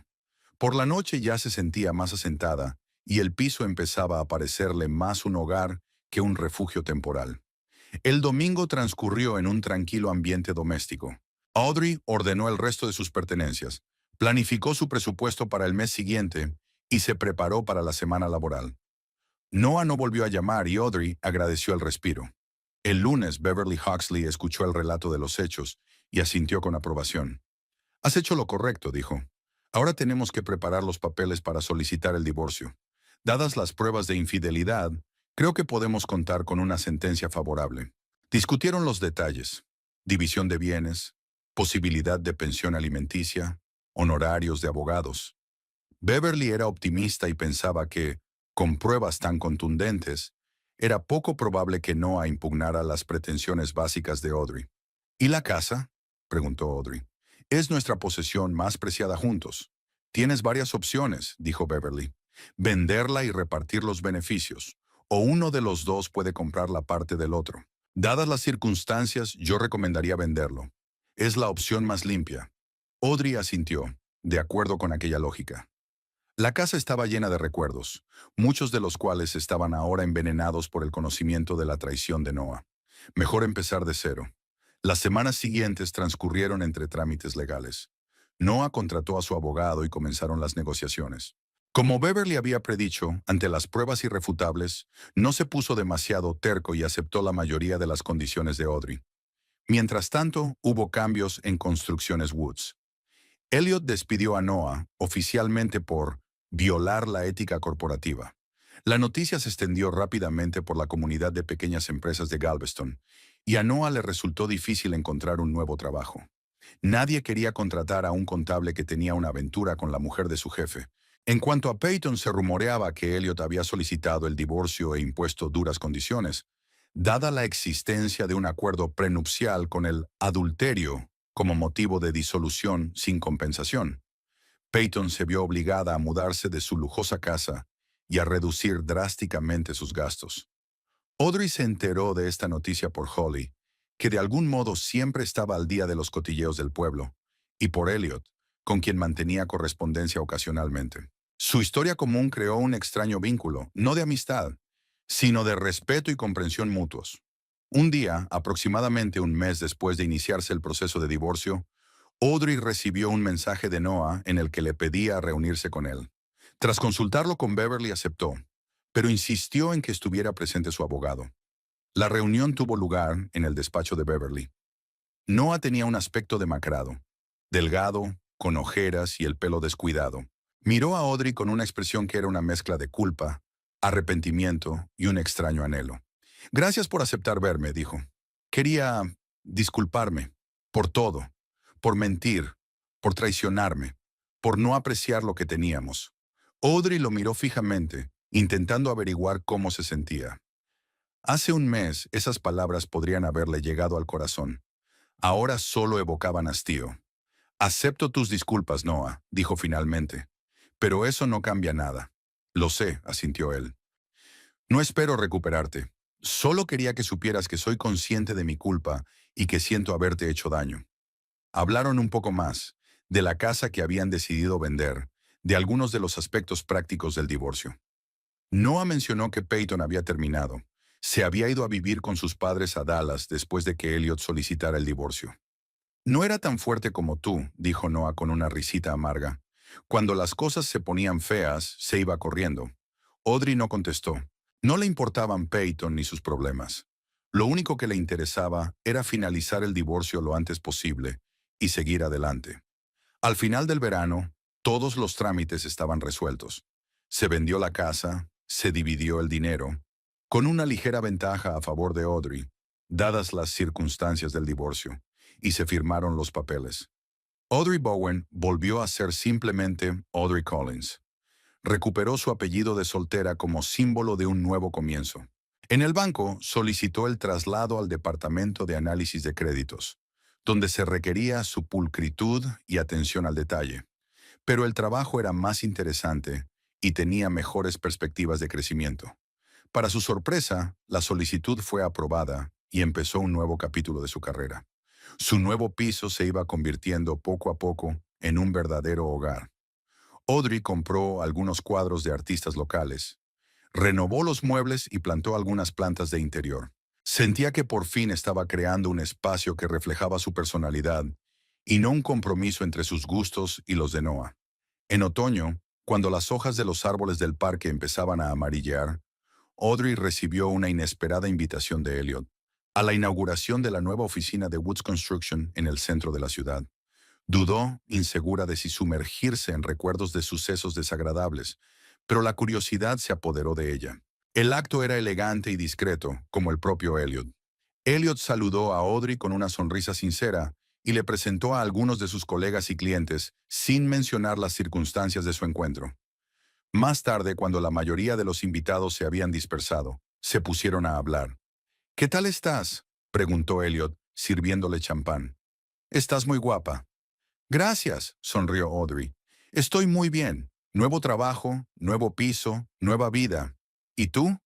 Por la noche ya se sentía más asentada y el piso empezaba a parecerle más un hogar que un refugio temporal. El domingo transcurrió en un tranquilo ambiente doméstico. Audrey ordenó el resto de sus pertenencias, planificó su presupuesto para el mes siguiente y se preparó para la semana laboral. Noah no volvió a llamar y Audrey agradeció el respiro. El lunes, Beverly Huxley escuchó el relato de los hechos y asintió con aprobación. «Has hecho lo correcto», dijo. «Ahora tenemos que preparar los papeles para solicitar el divorcio. Dadas las pruebas de infidelidad, creo que podemos contar con una sentencia favorable». Discutieron los detalles: división de bienes, posibilidad de pensión alimenticia, honorarios de abogados. Beverly era optimista y pensaba que, con pruebas tan contundentes, era poco probable que Noah impugnara las pretensiones básicas de Audrey. «¿Y la casa?», preguntó Audrey. «Es nuestra posesión más preciada juntos. Tienes varias opciones», dijo Beverly. «Venderla y repartir los beneficios, o uno de los dos puede comprar la parte del otro. Dadas las circunstancias, yo recomendaría venderlo. Es la opción más limpia». Audrey asintió, de acuerdo con aquella lógica. La casa estaba llena de recuerdos, muchos de los cuales estaban ahora envenenados por el conocimiento de la traición de Noah. Mejor empezar de cero. Las semanas siguientes transcurrieron entre trámites legales. Noah contrató a su abogado y comenzaron las negociaciones. Como Beverly había predicho, ante las pruebas irrefutables, no se puso demasiado terco y aceptó la mayoría de las condiciones de Audrey. Mientras tanto, hubo cambios en Construcciones Woods. Elliot despidió a Noah oficialmente por violar la ética corporativa. La noticia se extendió rápidamente por la comunidad de pequeñas empresas de Galveston, y a Noah le resultó difícil encontrar un nuevo trabajo. Nadie quería contratar a un contable que tenía una aventura con la mujer de su jefe. En cuanto a Peyton, se rumoreaba que Elliot había solicitado el divorcio e impuesto duras condiciones, dada la existencia de un acuerdo prenupcial con el adulterio como motivo de disolución sin compensación. Peyton se vio obligada a mudarse de su lujosa casa y a reducir drásticamente sus gastos. Audrey se enteró de esta noticia por Holly, que de algún modo siempre estaba al día de los cotilleos del pueblo, y por Elliot, con quien mantenía correspondencia ocasionalmente. Su historia común creó un extraño vínculo, no de amistad, sino de respeto y comprensión mutuos. Un día, aproximadamente un mes después de iniciarse el proceso de divorcio, Audrey recibió un mensaje de Noah en el que le pedía reunirse con él. Tras consultarlo con Beverly, aceptó, pero insistió en que estuviera presente su abogado. La reunión tuvo lugar en el despacho de Beverly. Noah tenía un aspecto demacrado, delgado, con ojeras y el pelo descuidado. Miró a Audrey con una expresión que era una mezcla de culpa, arrepentimiento y un extraño anhelo. Gracias por aceptar verme, dijo. Quería disculparme por todo, por mentir, por traicionarme, por no apreciar lo que teníamos. Audrey lo miró fijamente, intentando averiguar cómo se sentía. Hace un mes esas palabras podrían haberle llegado al corazón. Ahora solo evocaban hastío. Acepto tus disculpas, Noah, dijo finalmente. Pero eso no cambia nada. Lo sé, asintió él. No espero recuperarte. Solo quería que supieras que soy consciente de mi culpa y que siento haberte hecho daño. Hablaron un poco más, de la casa que habían decidido vender, de algunos de los aspectos prácticos del divorcio. Noah mencionó que Peyton había terminado. Se había ido a vivir con sus padres a Dallas después de que Elliot solicitara el divorcio. No era tan fuerte como tú, dijo Noah con una risita amarga. Cuando las cosas se ponían feas, se iba corriendo. Audrey no contestó. No le importaban Peyton ni sus problemas. Lo único que le interesaba era finalizar el divorcio lo antes posible y seguir adelante. Al final del verano, todos los trámites estaban resueltos. Se vendió la casa, se dividió el dinero, con una ligera ventaja a favor de Audrey, dadas las circunstancias del divorcio, y se firmaron los papeles. Audrey Bowen volvió a ser simplemente Audrey Collins. Recuperó su apellido de soltera como símbolo de un nuevo comienzo. En el banco solicitó el traslado al departamento de análisis de créditos, donde se requería su pulcritud y atención al detalle. Pero el trabajo era más interesante y tenía mejores perspectivas de crecimiento. Para su sorpresa, la solicitud fue aprobada y empezó un nuevo capítulo de su carrera. Su nuevo piso se iba convirtiendo poco a poco en un verdadero hogar. Audrey compró algunos cuadros de artistas locales, renovó los muebles y plantó algunas plantas de interior. Sentía que por fin estaba creando un espacio que reflejaba su personalidad y no un compromiso entre sus gustos y los de Noah. En otoño, cuando las hojas de los árboles del parque empezaban a amarillear, Audrey recibió una inesperada invitación de Elliot a la inauguración de la nueva oficina de Woods Construction en el centro de la ciudad. Dudó, insegura de si sumergirse en recuerdos de sucesos desagradables, pero la curiosidad se apoderó de ella. El acto era elegante y discreto, como el propio Elliot. Elliot saludó a Audrey con una sonrisa sincera y le presentó a algunos de sus colegas y clientes sin mencionar las circunstancias de su encuentro. Más tarde, cuando la mayoría de los invitados se habían dispersado, se pusieron a hablar. ¿Qué tal estás?, preguntó Elliot, sirviéndole champán. Estás muy guapa. Gracias, sonrió Audrey. Estoy muy bien. Nuevo trabajo, nuevo piso, nueva vida. ¿Y tú?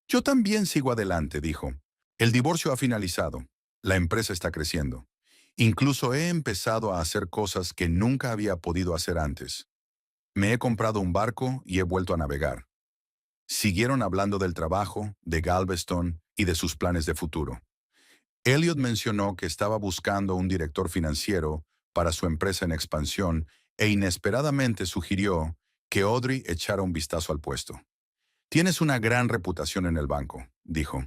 Yo también sigo adelante, dijo. El divorcio ha finalizado. La empresa está creciendo. Incluso he empezado a hacer cosas que nunca había podido hacer antes. Me he comprado un barco y he vuelto a navegar. Siguieron hablando del trabajo, de Galveston y de sus planes de futuro. Elliot mencionó que estaba buscando un director financiero para su empresa en expansión e inesperadamente sugirió que Audrey echara un vistazo al puesto. Tienes una gran reputación en el banco, dijo,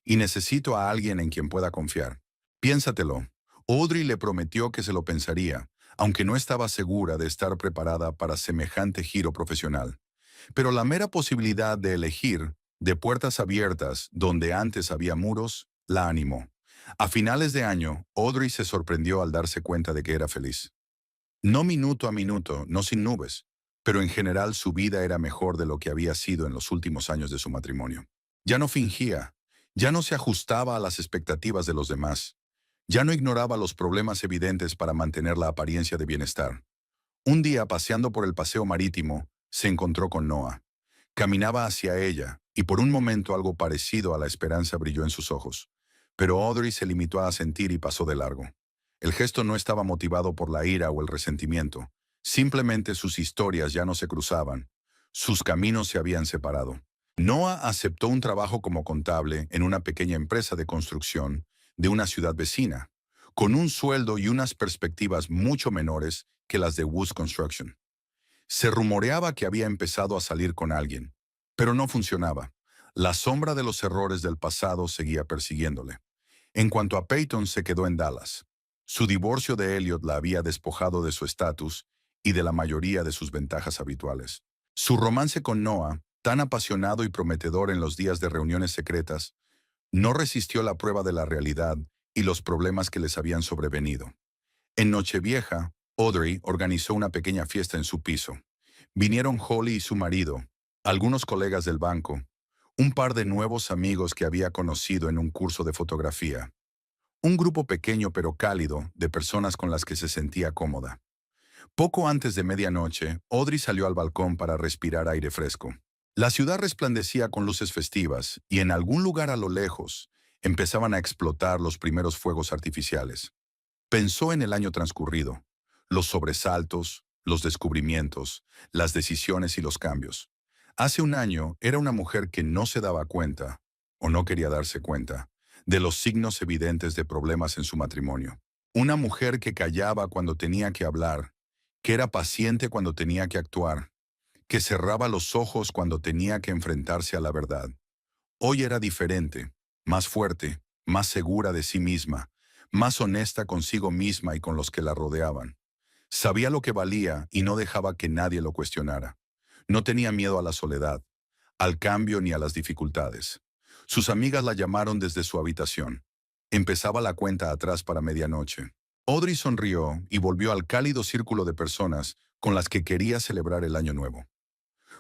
y necesito a alguien en quien pueda confiar. Piénsatelo. Audrey le prometió que se lo pensaría, aunque no estaba segura de estar preparada para semejante giro profesional. Pero la mera posibilidad de elegir, de puertas abiertas donde antes había muros, la animó. A finales de año, Audrey se sorprendió al darse cuenta de que era feliz. No minuto a minuto, no sin nubes, pero en general su vida era mejor de lo que había sido en los últimos años de su matrimonio. Ya no fingía, ya no se ajustaba a las expectativas de los demás, ya no ignoraba los problemas evidentes para mantener la apariencia de bienestar. Un día, paseando por el paseo marítimo, se encontró con Noah. Caminaba hacia ella, y por un momento algo parecido a la esperanza brilló en sus ojos. Pero Audrey se limitó a asentir y pasó de largo. El gesto no estaba motivado por la ira o el resentimiento. Simplemente sus historias ya no se cruzaban. Sus caminos se habían separado. Noah aceptó un trabajo como contable en una pequeña empresa de construcción de una ciudad vecina, con un sueldo y unas perspectivas mucho menores que las de Woods Construction. Se rumoreaba que había empezado a salir con alguien, pero no funcionaba. La sombra de los errores del pasado seguía persiguiéndole. En cuanto a Peyton, se quedó en Dallas. Su divorcio de Elliot la había despojado de su estatus y de la mayoría de sus ventajas habituales. Su romance con Noah, tan apasionado y prometedor en los días de reuniones secretas, no resistió la prueba de la realidad y los problemas que les habían sobrevenido. En Nochevieja, Audrey organizó una pequeña fiesta en su piso. Vinieron Holly y su marido, algunos colegas del banco, un par de nuevos amigos que había conocido en un curso de fotografía. Un grupo pequeño pero cálido de personas con las que se sentía cómoda. Poco antes de medianoche, Audrey salió al balcón para respirar aire fresco. La ciudad resplandecía con luces festivas y en algún lugar a lo lejos empezaban a explotar los primeros fuegos artificiales. Pensó en el año transcurrido, los sobresaltos, los descubrimientos, las decisiones y los cambios. Hace un año era una mujer que no se daba cuenta, o no quería darse cuenta, de los signos evidentes de problemas en su matrimonio. Una mujer que callaba cuando tenía que hablar, que era paciente cuando tenía que actuar, que cerraba los ojos cuando tenía que enfrentarse a la verdad. Hoy era diferente, más fuerte, más segura de sí misma, más honesta consigo misma y con los que la rodeaban. Sabía lo que valía y no dejaba que nadie lo cuestionara. No tenía miedo a la soledad, al cambio ni a las dificultades. Sus amigas la llamaron desde su habitación. Empezaba la cuenta atrás para medianoche. Audrey sonrió y volvió al cálido círculo de personas con las que quería celebrar el año nuevo.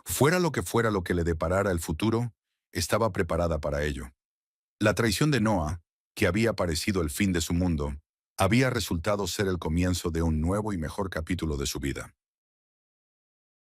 Fuera lo que le deparara el futuro, estaba preparada para ello. La traición de Noah, que había parecido el fin de su mundo, había resultado ser el comienzo de un nuevo y mejor capítulo de su vida.